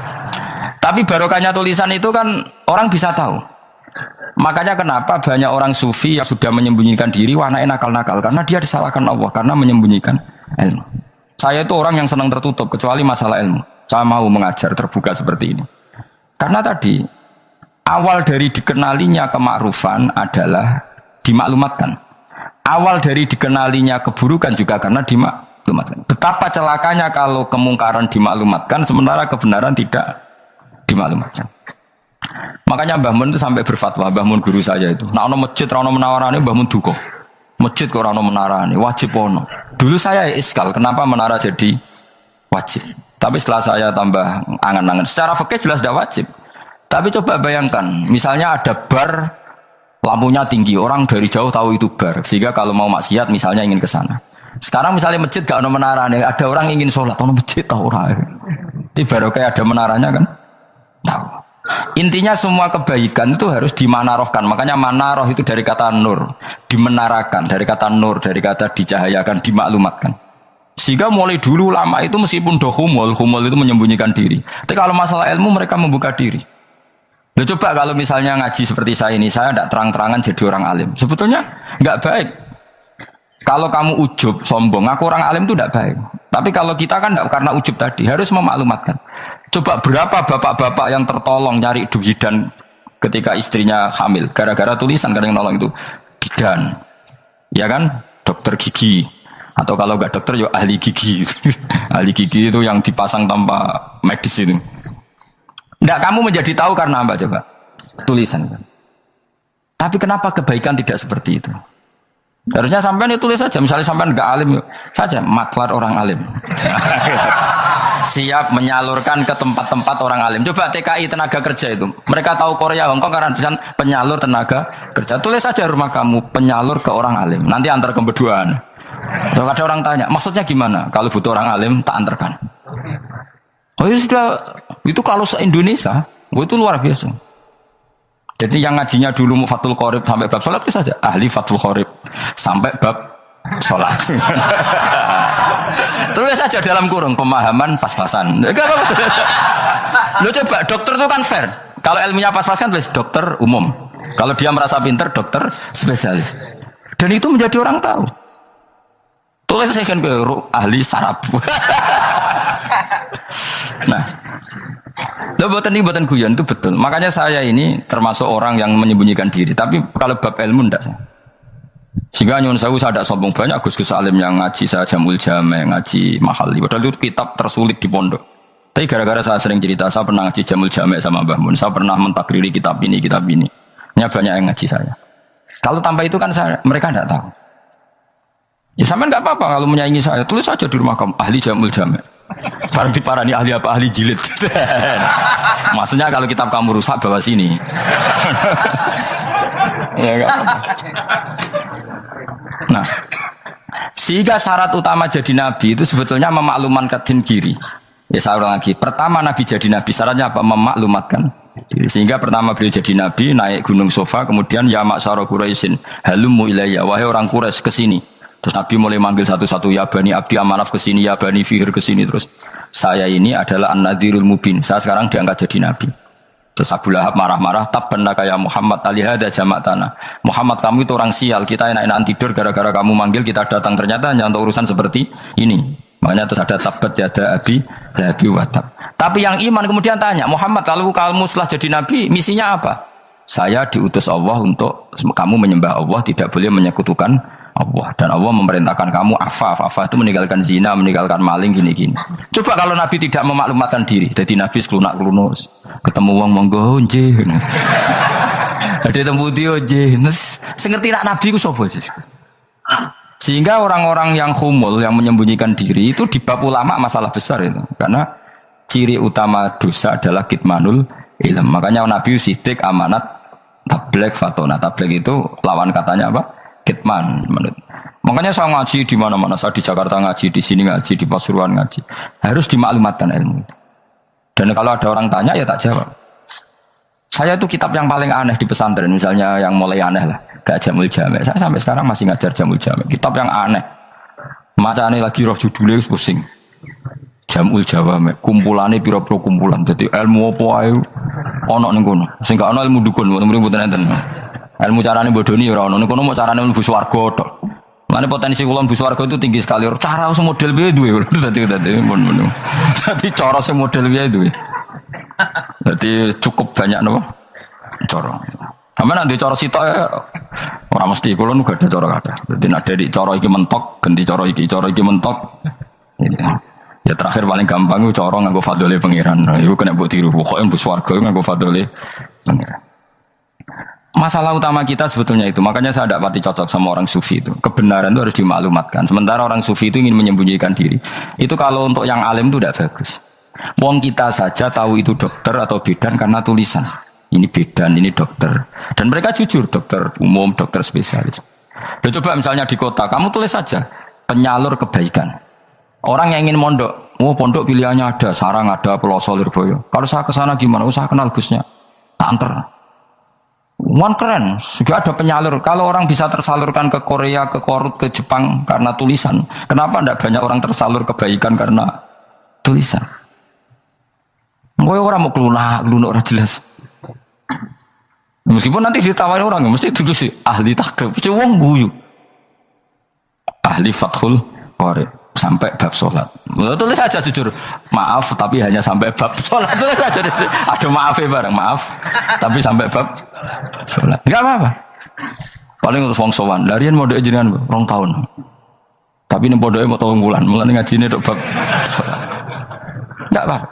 Tapi barokahnya tulisan itu kan orang bisa tahu. Makanya kenapa banyak orang sufi yang sudah menyembunyikan diri wanaknya nakal-nakal karena dia disalahkan Allah karena menyembunyikan ilmu. Saya itu orang yang senang tertutup kecuali masalah ilmu. Saya mau mengajar terbuka seperti ini. Karena tadi awal dari dikenalinya kemakrufan adalah dimaklumatkan. Awal dari dikenalinya keburukan juga karena dimaklumatkan. Betapa celakanya kalau kemungkaran dimaklumatkan sementara kebenaran tidak dimaklumatkan. Makanya Mbah Mun itu sampai berfatwa, Mbah Mun guru saya itu. Nah ono masjid ra ono menarane Mbah Mun duka. Masjid kok ora ono menarane, wajib ono. Dulu saya iskal, kenapa menara jadi wajib? Tapi setelah saya tambah angan-angan, secara fikih jelas tidak wajib. Tapi coba bayangkan, misalnya ada bar lampunya tinggi, orang dari jauh tahu itu bar, sehingga kalau mau maksiat misalnya ingin ke sana. Sekarang misalnya masjid gak ada menara, ada orang ingin sholat, ono masjid tahu orang. Di baru kayak ada menaranya kan? Tahu. Intinya semua kebaikan itu harus dimanarohkan. Makanya manaroh itu dari kata nur, dimenarakan, dari kata nur, dari kata dicahayakan, dimaklumatkan. Sehingga mulai dulu lama itu meskipun humul itu menyembunyikan diri. Tapi kalau masalah ilmu mereka membuka diri. Loh, coba kalau misalnya ngaji seperti saya ini, saya tidak terang-terangan jadi orang alim. Sebetulnya nggak baik. Kalau kamu ujub, sombong, aku orang alim itu tidak baik. Tapi kalau kita kan tidak karena ujub tadi, harus memaklumatkan. Coba berapa bapak-bapak yang tertolong nyari bidan ketika istrinya hamil, gara-gara tulisan kadang nolong itu bidan, ya kan, dokter gigi. Atau kalau nggak dokter, ya ahli gigi. Ahli gigi itu yang dipasang tanpa medis itu. Nggak, kamu menjadi tahu karena apa coba? Tulisan. Tapi kenapa kebaikan tidak seperti itu? Harusnya sampean itu tulis saja. Misalnya sampean nggak alim saja, maklar orang alim. Siap menyalurkan ke tempat-tempat orang alim. Coba TKI tenaga kerja itu. Mereka tahu Korea, Hongkong karena tulisan penyalur tenaga kerja. Tulis saja rumah kamu penyalur ke orang alim. Nanti antar ke berduaan. Kalau ada orang tanya, maksudnya gimana? Kalau butuh orang alim, tak antarkan. Oh ya sudah, itu kalau se-Indonesia, itu luar biasa. Jadi yang ngajinya dulu Fathul Qorib sampai bab sholat itu saja. Ahli Fathul Qorib sampai bab sholat. Tulis saja dalam kurung, pemahaman pas-pasan. Lo coba, dokter itu kan fair. Kalau ilmunya pas-pasan, tulis dokter umum. Kalau dia merasa pinter, dokter spesialis. Dan itu menjadi orang tahu. Tulis saya kan ke ahli saraf. Nah, lo buatan guyon itu betul. Makanya saya ini termasuk orang yang menyembunyikan diri. Tapi kalau bab ilmu enggak. Sehingga nyuwun sewu saya tidak sombong, banyak gus-gus alim yang ngaji saya Jamul Jame, ngaji Mahali. Padahal itu kitab tersulit di pondok. Tapi gara-gara saya sering cerita, saya pernah ngaji Jamul Jame sama Mbah Mun. Saya pernah mentakriri kitab ini. Ini banyak yang ngaji saya. Kalau tanpa itu kan mereka tidak tahu. Ya sampean nggak apa-apa kalau menyaingi saya, tulis saja di rumah kamu ahli Jamul Jame. Barang diparani ahli apa? Ahli jilid. Maksudnya kalau kitab kamu rusak bawa sini. Ya, gak apa-apa. Nah, sehingga syarat utama jadi nabi itu sebetulnya memaklumatkan diri. Ya saya ulang lagi. Pertama nabi jadi nabi syaratnya apa? Memaklumatkan diri. Sehingga pertama beliau jadi nabi naik gunung Sofa, kemudian ya maksara Quraisyin halummu ilayya, wahai orang Quraisy kesini. Terus Nabi mulai manggil satu-satu, ya Bani Abdi Amanaf kesini, ya Bani Fihir kesini. Terus saya ini adalah An-Nadhirul Mubin. Saya sekarang diangkat jadi Nabi. Terus Abu Lahab marah-marah, tabbanna ya Muhammad alihada jamak tanah. Muhammad kamu itu orang sial, kita enak-enakan tidur gara-gara kamu manggil kita datang, ternyata hanya untuk urusan seperti ini. Makanya terus ada tabat ya ada Abi Lahabi watab. Tapi yang iman kemudian tanya, Muhammad kalau kamu setelah jadi Nabi misinya apa? Saya diutus Allah untuk kamu menyembah Allah, tidak boleh menyekutukan Allah, dan Allah memerintahkan kamu afaf itu meninggalkan zina, meninggalkan maling, gini-gini. Coba kalau Nabi tidak memaklumatkan diri, jadi Nabi seklunak-klunus, ketemu wong monggo nggih. Ada temu dia nggih. Sengerti nak Nabi ku sapa sih? Sehingga orang-orang yang humul, yang menyembunyikan diri itu di bab ulama masalah besar itu. Karena ciri utama dosa adalah kitmanul ilm. Makanya Nabi sidik amanat tabligh fatona. Tabligh itu lawan katanya apa? Kitman. Makanya saya ngaji di mana-mana, saya di Jakarta ngaji, di sini ngaji, di Pasuruan ngaji. Harus dimaklumatkan ilmu. Dan kalau ada orang tanya ya tak jawab. Saya itu kitab yang paling aneh di pesantren, misalnya yang mulai aneh lah, gak Jamul Jame. Saya sampai sekarang masih ngajar Jamul Jame. Kitab yang aneh. Macane lagi roh judulnya pusing. Jamul Jawame, kumpulane pira-pira kumpulan. Jadi ilmu apa ae ana ning kono. Sing gak ana ilmu dukun, mboten enten. Ilmu carane bodoni ora ono. Niku mau carane mlebu swarga tok. Mane potensi kula mlebu swarga itu tinggi sekali. Cara semodel piye duwe. Dadi mun. Dadi cara semodel piye duwe. Dadi cukup banyak napa? Cara. Sampe nek cara sitok ora mesti kula nu gak ada cara kathah. Dadi nek dari cara iki mentok, ganti cara iki mentok. Ya terakhir paling gampang itu cara nganggo fadhole pangeran. Iku kena mbok tiru. Pokoke mlebu swarga nganggo fadhole pangeran. Masalah utama kita sebetulnya itu, makanya saya tidak pati cocok sama orang sufi itu. Kebenaran itu harus dimaklumatkan. Sementara orang sufi itu ingin menyembunyikan diri. Itu kalau untuk yang alim itu tidak bagus. Wong kita saja tahu itu dokter atau bidan karena tulisan. Ini bidan, ini dokter. Dan mereka jujur, dokter umum, dokter spesialis. Ya coba misalnya di kota, kamu tulis saja penyalur kebaikan. Orang yang ingin mondok, pondok pilihannya ada, Sarang ada, Pelosok, Lirboyo. Kalau saya ke sana gimana? Saya kenal Gusnya. Tak anter. One keren, sudah ada penyalur. Kalau orang bisa tersalurkan ke Korea, ke Korut, ke Jepang karena tulisan, kenapa tidak banyak orang tersalur kebaikan karena tulisan? Orang mau kelunak orang jelas. Meskipun nanti ditawari orang, mesti dulu sih ahli takrib, mesti wong guyu, ahli fathul qari sampai bab sholat. Tulis saja jujur, maaf tapi hanya sampai bab sholat. Tulis saja, ada maaf ya bareng, maaf tapi sampai bab sholat. Enggak apa-apa. Paling untuk wong sowan, larian modok jenengan 2 tahun. Tapi ini bodohnya mau 3 bulan, mulai ngajine dok bab sholat. Enggak apa-apa.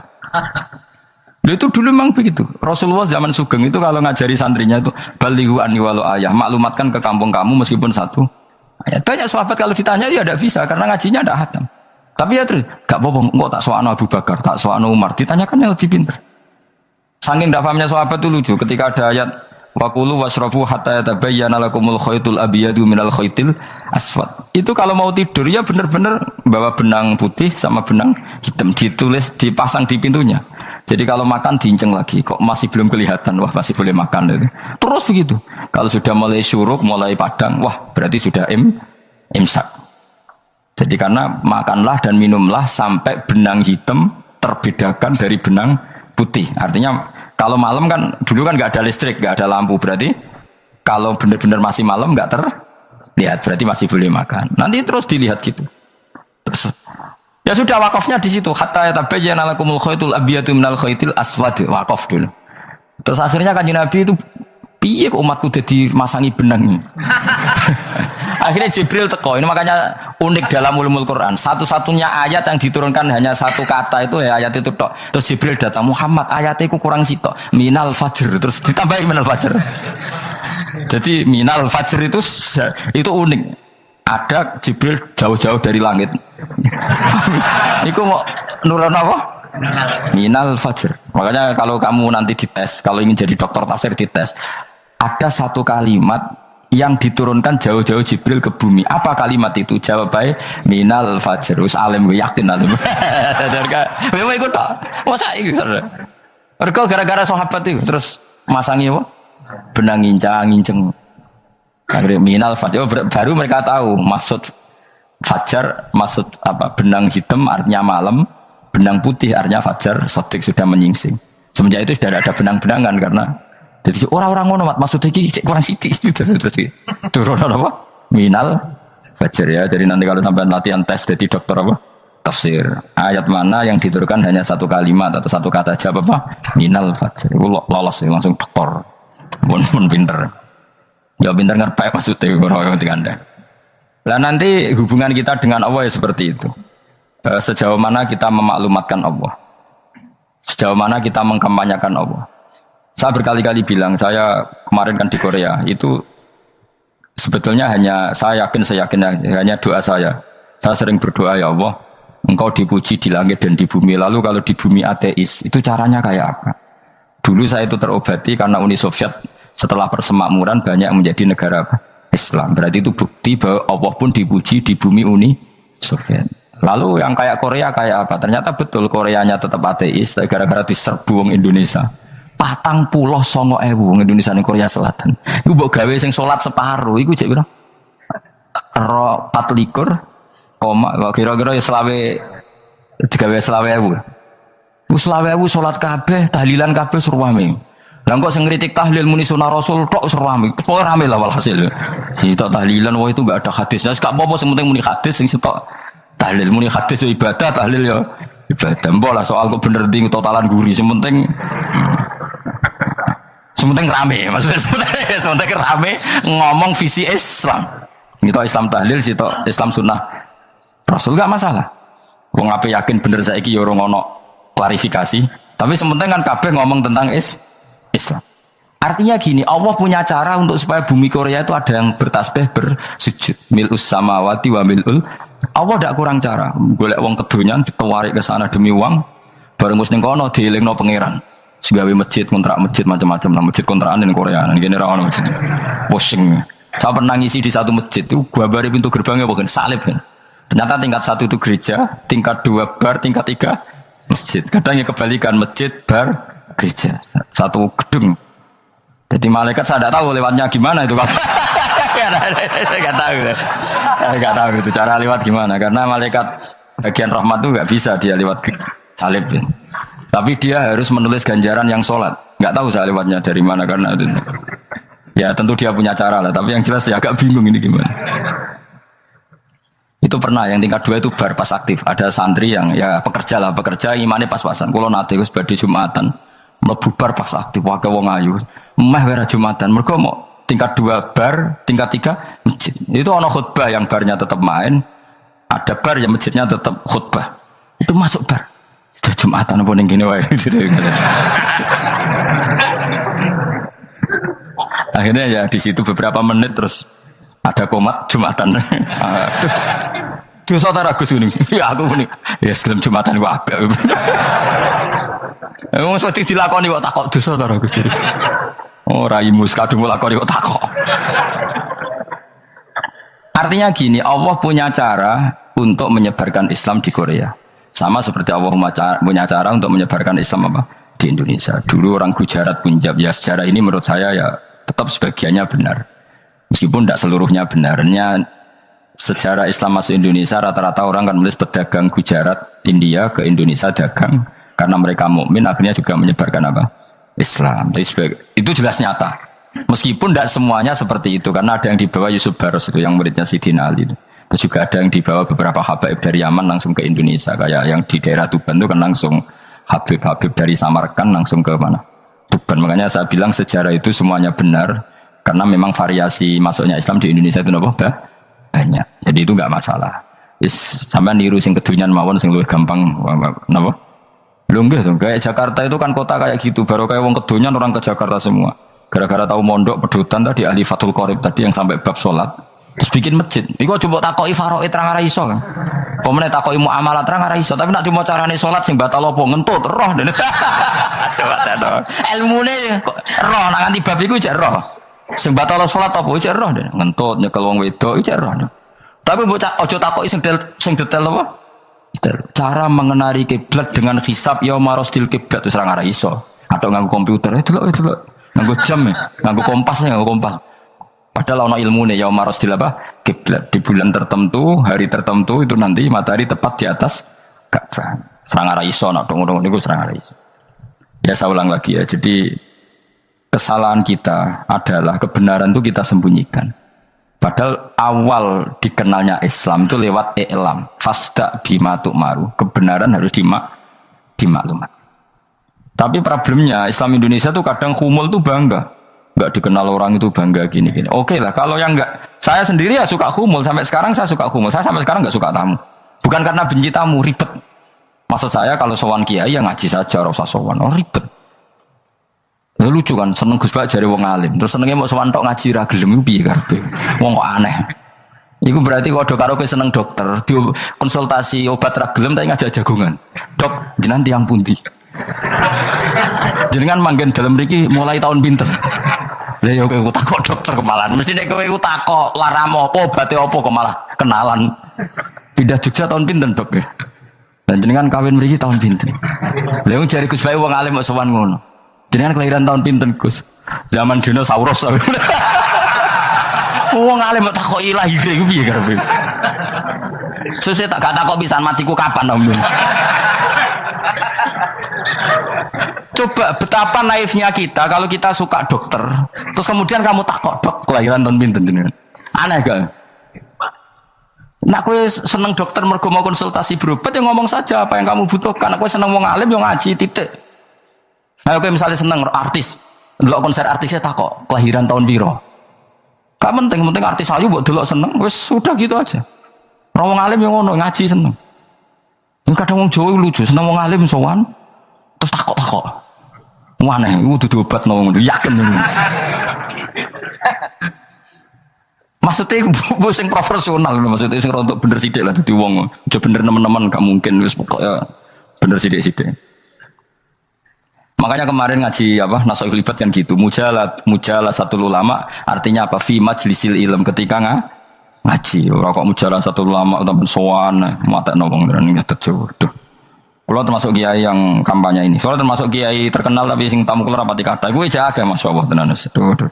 Itu dulu memang begitu. Rasulullah zaman Sugeng itu kalau ngajari santrinya itu balighu anni walau ayah, maklumatkan ke kampung kamu meskipun 1 ayat. Banyak sahabat kalau ditanya ya tidak bisa karena ngajinya tidak hatam. Tapi ya terus gak apa-apa, kok tak soal Abu Bakar, tak soal Umar, ditanyakan yang lebih pintar. Saking tidak pahamnya sahabat itu lucu ketika ada ayat waqulu wasrafu hatta yatabayyana lakumul khaytul abyadu minal khaytil aswad. Itu kalau mau tidur ya benar-benar bawa benang putih sama benang hitam, ditulis dipasang di pintunya. Jadi kalau makan diinceng lagi, kok masih belum kelihatan, wah masih boleh makan. Terus begitu. Kalau sudah mulai syuruk, mulai padang, wah berarti sudah imsak. Jadi karena makanlah dan minumlah sampai benang hitam terbedakan dari benang putih. Artinya kalau malam kan, dulu kan nggak ada listrik, nggak ada lampu, berarti kalau benar-benar masih malam nggak terlihat, berarti masih boleh makan. Nanti terus dilihat gitu. Terus, ya sudah wakafnya di situ. Hatta yatabayyana lakumul khaytul abyadu minal khaytil aswad, wakaf dulu. Terus akhirnya Kanjeng Nabi itu piye kok umatku jadi masangi benang. Akhirnya Jibril teko. Ini makanya unik dalam ulumul Quran. Satu-satunya ayat yang diturunkan hanya 1 kata itu ya ayat itu tok. Terus Jibril datang, Muhammad ayatnya kurang sitok. Minal fajr. Terus ditambahin minal fajr. Jadi minal fajr itu unik. Ada Jibril jauh-jauh dari langit. Iku mau nurun apa? Minal fajr. Makanya kalau kamu nanti dites, kalau ingin jadi dokter tafsir dites, ada 1 kalimat yang diturunkan jauh-jauh Jibril ke bumi. Apa kalimat itu? Jawab baik, minal fajr. Wis alim gue yakin alim. Memang ikut tak? Masa itu? Mereka gara-gara sahabat itu terus masangi apa? Benang ngincang. Akhirnya minal fajr. Baru mereka tahu maksud fajar, maksud apa? Benang hitam artinya malam, benang putih artinya fajar. Sodik sudah menyingsing. Semenjak itu sudah ada benang-benangan karena jadi orang-orang ngono maksudnya iki kurang sithik gitu. Turun apa? Minal fajr ya. Jadi nanti kalau sampai latihan tes jadi dokter apa? Tafsir. Ayat mana yang diturunkan hanya 1 kalimat atau 1 kata jawab apa? Minal fajr. Lolos langsung tekor. Mun pinter. Ya pinter ngerti maksudnya orang Anda. Lah nanti hubungan kita dengan Allah ya seperti itu. Sejauh mana kita memaklumatkan Allah. Sejauh mana kita mengkampanyekan Allah. Saya berkali-kali bilang, saya kemarin kan di Korea, itu sebetulnya saya yakin hanya doa saya. Saya sering berdoa, ya Allah, Engkau dipuji di langit dan di bumi. Lalu kalau di bumi ateis, itu caranya kayak apa? Dulu saya itu terobati karena Uni Soviet setelah persemakmuran banyak menjadi negara Islam. Berarti itu bukti bahwa Allah pun dipuji di bumi Uni Soviet. Lalu yang kayak Korea kayak apa? Ternyata betul Koreanya tetap ateis, gara-gara diserbu wong Indonesia. 49.000 Indonesia ning Korea Selatan. Iku mbok gawe sing salat separuh iku cek pira? 24, kira-kira ya digawe 20.000. Wis 20.000 salat kabeh, tahlilan kabeh surwame. Lah kok sing ngritik tahlil muni sunah Rasul tok surwame. Kok rame lah walhasil. Itu tahlilan wah itu enggak ada hadisnya. Gak apa-apa sing penting muni hadis sing sitok. Tahlil muni hadis ya ibadah, tahlil ya ibadah. Mbok lah soal kok bener ding totalan guri sing penting rame, maksudnya sementara rame ngomong visi Islam. Kita Islam tahlil, situ Islam sunnah Rasul gak masalah. Wong ape yakin bener saiki ya ora ono klarifikasi. Tapi sementing kan kabeh ngomong tentang Islam. Artinya gini, Allah punya cara untuk supaya bumi Korea itu ada yang bertasbih bersujud. Mil'us samawati wa mil'ul. Allah tidak kurang cara. Golek wong kedonyan ditawarik ke sana demi uang. Bareng mus ning kono dielingno pangeran. Segawe masjid kontrak masjid macam-macam lah masjid kontrakan ning Korea. Ngene ra ono masjid. Pusing. Saya pernah ngisi di satu masjid itu gambare pintu gerbangnya bukan salib kan. Ternyata tingkat 1 itu gereja, tingkat 2 bar, tingkat 3 masjid. Kadang ya kebalikan masjid, bar, gereja. Satu gedung. Jadi malaikat saya tidak tahu lewatnya gimana itu Pak. Saya nggak tahu itu cara lewat gimana karena malaikat bagian rahmat itu nggak bisa dia lewat salib. Ya. Tapi dia harus menulis ganjaran yang sholat. Nggak tahu saya lewatnya dari mana karena itu. Ya tentu dia punya cara lah. Tapi yang jelas ya agak bingung ini gimana. Itu pernah yang tingkat 2 itu bar pas aktif. Ada santri yang ya pekerja imannya pas-pasan. Kalau nanti gus badi Jumatan mlebu bar pas aktif wae wong ayu. Meh ora Jumatan. Mergo mau tingkat 2 bar, tingkat 3 masjid. Itu ono khutbah yang barnya tetap main. Ada bar yang masjidnya tetap khutbah. Itu masuk bar. Sudah Jumatan apa ning kene wae. Akhirnya ya di situ beberapa menit terus ada komat Jumatan. Dosa ta Gus ini. Ya aku muni. Ya sebelum Jumatan ku apik. Wong mesti dilakoni kok takok dosa ta Gus. Oh raimu kadung lakoni kok takok. Artinya gini, Allah punya cara untuk menyebarkan Islam di Korea. Sama seperti Allah punya cara untuk menyebarkan Islam apa? Di Indonesia. Dulu orang Gujarat, Punjab, ya sejarah ini menurut saya ya tetap sebagiannya benar. Meskipun tidak seluruhnya benarnya sejarah Islam masuk Indonesia rata-rata orang kan menulis pedagang Gujarat, India ke Indonesia dagang karena mereka mukmin akhirnya juga menyebarkan apa? Islam. Itu jelas nyata. Meskipun tidak semuanya seperti itu karena ada yang dibawa Yusuf Baros itu yang muridnya Sidina Ali. Terus juga ada yang dibawa beberapa habaib dari Yaman langsung ke Indonesia kayak yang di daerah Tuban itu kan langsung habib-habib dari Samarkand langsung ke mana? Tuban. Makanya saya bilang sejarah itu semuanya benar karena memang variasi masuknya Islam di Indonesia itu banyak. Jadi itu enggak masalah. Sampai niru sing kedunyan mawon sing luwih gampang napa? Lho nggih to, kayak Jakarta itu kan kota kayak gitu, baru kayak wong kedunyan orang ke Jakarta semua. Gara-gara tahu mondok pedutan tadi ahli Fathul Qorib tadi yang sampai bab salat, terus bikin masjid. Iku coba takoki faraid terang ora iso kan. Pemene takoki muamalah terang ora iso, tapi nek cuma carane salat sing batal apa ngentut roh. Ilmune roh nang nganti bab iku jek roh. Sing batal salat apa jek roh ngentut nyekel wong wedok jek roh. Tapi mbok aja takoki sing detail apa? Cara mengenali kiblat dengan hisab ya marosdil kiblat wis ora iso. Atau nganggo komputer delok nganggo jam nganggo kompas. Padahal ana ilmune ya marosdil apa? Kiblat di bulan tertentu, hari tertentu itu nanti matahari tepat di atas Ka'bah. Ora iso nek ngono niku ora iso. Ya saya ulang lagi ya. Jadi kesalahan kita adalah kebenaran itu kita sembunyikan. Padahal awal dikenalnya Islam itu lewat i'lam, fasda bima tu'maru. Kebenaran harus dimaklumat. Tapi problemnya Islam Indonesia tuh kadang humul tuh bangga, nggak dikenal orang itu bangga gini-gini. Oke lah, kalau yang nggak, saya sendiri ya suka humul. Sampai sekarang saya suka humul. Saya sampai sekarang nggak suka tamu. Bukan karena benci tamu, ribet. Maksud saya kalau sowan kiai ya ngaji saja, ora usah sowan, ribet. Ya lucu kan, seneng Gus Bak jare wong alim. Terus senenge mau sowan tok ngaji ra gelem piye karepe. Wong kok aneh. Iku berarti kok karo kowe seneng dokter, di konsultasi obat ra gelem tapi ngajak jagongan. Dok, jenengan tiyang pundi? Jenengan manggen dalem mriki mulai tahun pinten? Lah ya kowe takok dokter kemalan. Mesti nek kowe takok laram apa, obate apa kok malah kenalan. Pindah Jogja tahun pinten, Dok? Dan jenengan kawin mriki tahun pinten? Lah wong jare Gus Bak wong alim kok sowan ngono. Jenengan kelahiran tahun pinten, Gus? Zaman dinosaurus. Wong alim kok takoki lahir iku piye karepe? Sesuk tak gak takok pisan matiku kapan, Om. Coba betapa naifnya kita kalau kita suka dokter, terus kemudian kamu takok, Dok, kelahiran tahun pinten jenengan? Aneh gak? Nak kowe seneng dokter mergo mau konsultasi berobat ya ngomong saja apa yang kamu butuhkan. Aku seneng wong alim yo ngaji titik. Nah, kowe misalnya seneng artis, delok konser artisnya takok kelahiran tahun piro. Gak penting artis ayu mbok delok seneng, wis sudah gitu aja. Wong alim yo ngono ngaji seneng. Kadang wong Jawa lucu, seneng wong alim sowan terus takok-takok. Aneh, iku dudu obat ngono, yakin. Maksudnya bu sing profesional, maksudnya sing rontok bener sithik lah dadi wong. Aja bener nemen-nemen gak mungkin wis pokoknya bener sithik-sithik. Makanya kemarin ngaji apa Nasoihul Ibad kan gitu. Mujalah satu ulama artinya apa? Fi majlisil ilm ketika ngaji. Ora kok mujalah satu ulama utawa sowan matekno wong tenan nggih terjodoh. Kula termasuk kiai yang kampanye ini. Soalnya termasuk kiai terkenal tapi sing tamu kula rapati kathah. Kuwi jaga masyaallah tenan. Aduh.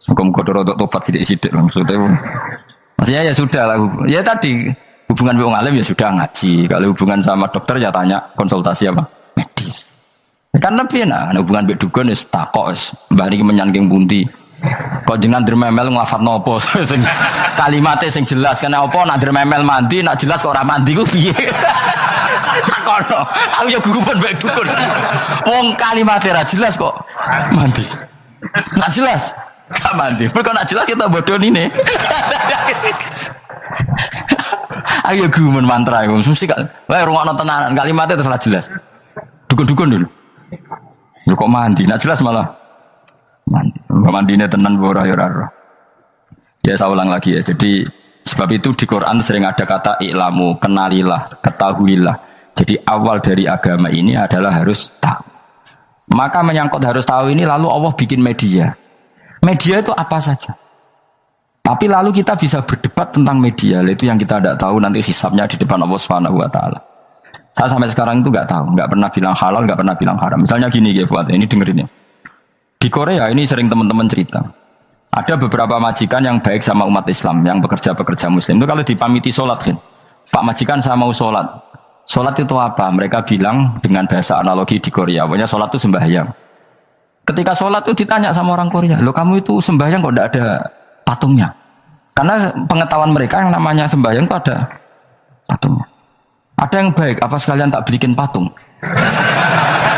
Muga-muga untuk tobat sithik-sithik maksudnya. Maksudnya ya sudah lah. Ya tadi hubungan wong alim ya sudah ngaji. Kalau hubungan sama dokter ya tanya konsultasi apa? Medis. Kan lebih enak, hubungan mbek dukun wis takok wis mbah niki menyangking pundi. Kok jenengan dermemel nglafadzno apa? Kalimate sing jelas kan apa nak dermemel mandi, nak jelas kok ora mandi ku piye? Takono. Aku ya guru pun mbek dukun. Wong kalimate ra jelas kok mandi. Nak jelas gak mandi. Kok nak jelas kita bodoh ini. Ayo guru mantra iku mesti gak wae rungokno tenanan kalimate terus ra jelas. Dukun-dukun dulu. Lu kok mandi? Nak jelas malah mandinya tenan ora ya ora. Ya saya ulang lagi ya. Jadi sebab itu di Quran sering ada kata i'lamu, kenalilah, ketahuilah. Jadi awal dari agama ini adalah harus tahu. Maka menyangkut harus tahu ini lalu Allah bikin media. Media itu apa saja. Tapi lalu kita bisa berdebat tentang media. Itu yang kita tidak tahu nanti hisabnya di depan Allah Subhanahu wa taala. Saya sampai sekarang itu nggak tahu, nggak pernah bilang halal, nggak pernah bilang haram. Misalnya gini ya buat ini dengerin ya. Di Korea ini sering teman-teman cerita. Ada beberapa majikan yang baik sama umat Islam, yang pekerja-pekerja Muslim. Itu kalau dipamiti sholat kan, Pak majikan saya mau sholat. Sholat itu apa? Mereka bilang dengan bahasa analogi di Korea, pokoknya sholat itu sembahyang. Ketika sholat itu ditanya sama orang Korea, loh kamu itu sembahyang kok tidak ada patungnya? Karena pengetahuan mereka yang namanya sembahyang itu ada patungnya. Ada yang baik, apa sekalian tak belikin patung?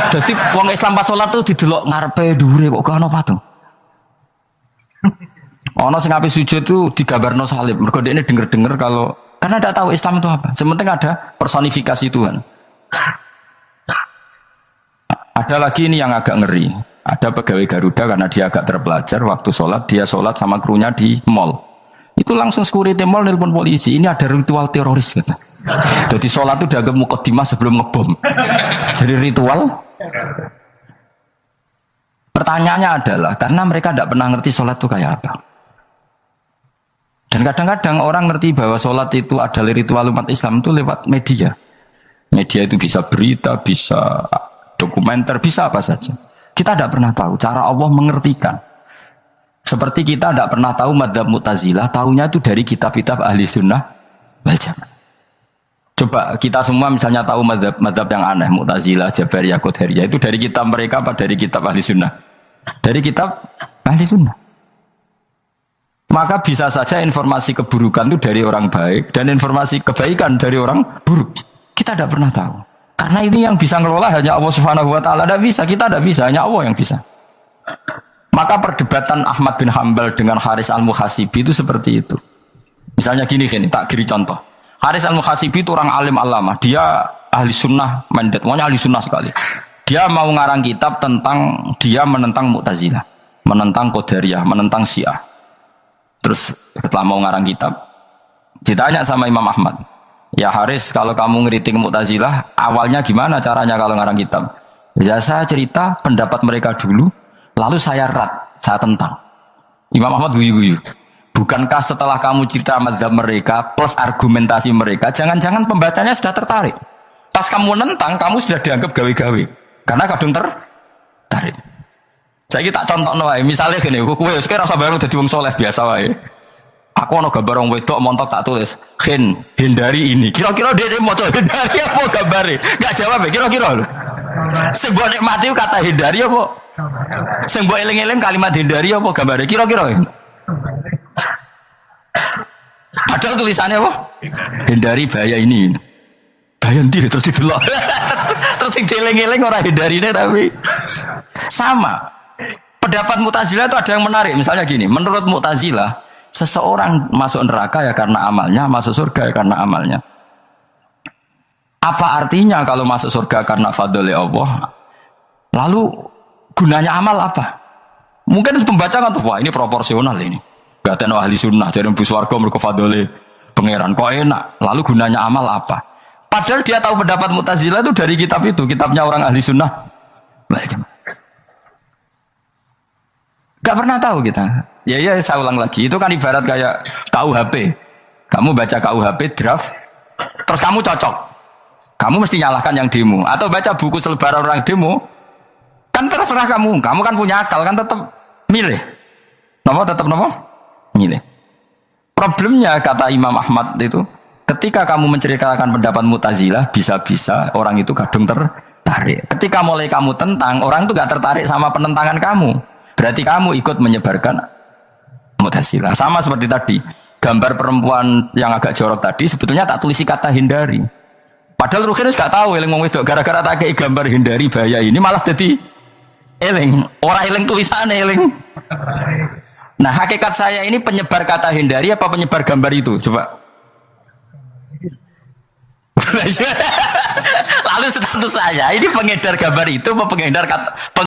Jadi wong Islam pas sholat tuh didelok ngarepe dhuwure kok gak ono patung. Ono sing ape sujud tuh digambarno salib. Mergo dekne denger-denger kalau karena tidak tahu Islam itu apa. Sementing ada personifikasi Tuhan. Ada lagi ini yang agak ngeri. Ada pegawai Garuda karena dia agak terpelajar waktu sholat dia sholat sama krunya di mall. Itu langsung security mall nelpon polisi. Ini ada ritual teroris kata. Jadi sholat itu dianggap mukadimah sebelum ngebom. Jadi ritual. Pertanyaannya adalah karena mereka tidak pernah ngerti sholat itu kayak apa. Dan kadang-kadang orang ngerti bahwa sholat itu adalah ritual umat Islam itu lewat media. Media itu bisa berita, bisa dokumenter, bisa apa saja. Kita tidak pernah tahu cara Allah mengertikan. Seperti kita tidak pernah tahu madzhab Mu'tazilah, tahunya itu dari kitab-kitab ahli sunnah wal jamaah. Coba kita semua misalnya tahu madzhab yang aneh, Mu'tazilah, Jabariyah, Qadariyah itu dari kitab mereka apa dari kitab ahli sunnah? Dari kitab ahli sunnah. Maka bisa saja informasi keburukan itu dari orang baik dan informasi kebaikan dari orang buruk. Kita tidak pernah tahu. Karena ini yang bisa ngelola hanya Allah Subhanahu wa taala. Tidak bisa, kita tidak bisa, hanya Allah yang bisa. Maka perdebatan Ahmad bin Hanbal dengan Haris al-Muhasibi itu seperti itu. Misalnya gini, tak kiri contoh. Haris al-Muhasibi itu orang alim alama. Dia ahli sunnah mandat, pokoknya ahli sunnah sekali. Dia mau ngarang kitab tentang dia menentang Mu'tazilah, menentang Qadariyah, menentang Syiah. Terus setelah mau ngarang kitab, ditanya sama Imam Ahmad, ya Haris, kalau kamu ngeriting Mu'tazilah, awalnya gimana caranya kalau ngarang kitab? Ya saya cerita pendapat mereka dulu, lalu saya saya tentang. Imam Ahmad guyu-guyu. Bukankah setelah kamu cerita mazhab mereka plus argumentasi mereka, jangan-jangan pembacanya sudah tertarik. Pas kamu nentang, kamu sudah dianggap gawe-gawe. Karena kadung tertarik. Saya tak contoh wae, misalnya gini, kowe sekarang rasa bareng dadi wong soleh biasa wae. Aku ana gambar wong wedok montok tak tulis, hindari ini. Kira-kira dia mau hindari apa gambare? Enggak jawab ya, kira-kira lho. Sing mbok nikmati kata hindari apa? Sing mbok eling-eling kalimat hindari apa gambare? Kira-kira. Padahal tulisannya apa? Hindari bahaya ini. Bahaya ndi terus didelok. Terus sing dieling-eling ora hindarine tapi sama. Pendapat Mu'tazilah itu ada yang menarik. Misalnya gini, menurut Mu'tazilah, seseorang masuk neraka ya karena amalnya, masuk surga ya karena amalnya. Apa artinya kalau masuk surga karena fadli Allah? Lalu gunanya amal apa? Mungkin pembaca kan tuh, wah ini proporsional ini. Gak ada ahli sunnah, jadi bus warga mereka fadli pangeran. Kok enak? Lalu gunanya amal apa? Padahal dia tahu pendapat Mu'tazilah itu dari kitab itu, kitabnya orang ahli sunnah. Gak pernah tahu kita. Ya saya ulang lagi. Itu kan ibarat kayak KUHP. Kamu baca KUHP draft, terus kamu cocok. Kamu mesti nyalahkan yang demo. Atau baca buku selebaran orang demo, kan terserah kamu. Kamu kan punya akal, kan tetap milih. Tetap milih. Problemnya kata Imam Ahmad itu, ketika kamu menceritakan pendapat Mu'tazilah, bisa-bisa orang itu kadung tertarik. Ketika mulai kamu tentang, orang itu gak tertarik sama penentangan kamu. Berarti kamu ikut menyebarkan Mu'tazilah. Sama seperti tadi, gambar perempuan yang agak jorok tadi sebetulnya tak tulisi kata hindari. Padahal Rukinus gak tahu eling wong wedok, gara-gara tak kayak gambar hindari bahaya ini malah jadi eling. Orang eling tulisannya eling. Nah, hakikat saya ini penyebar kata hindari apa penyebar gambar itu? Coba. Lalu status saya ini pengedar gambar itu apa pengedar kata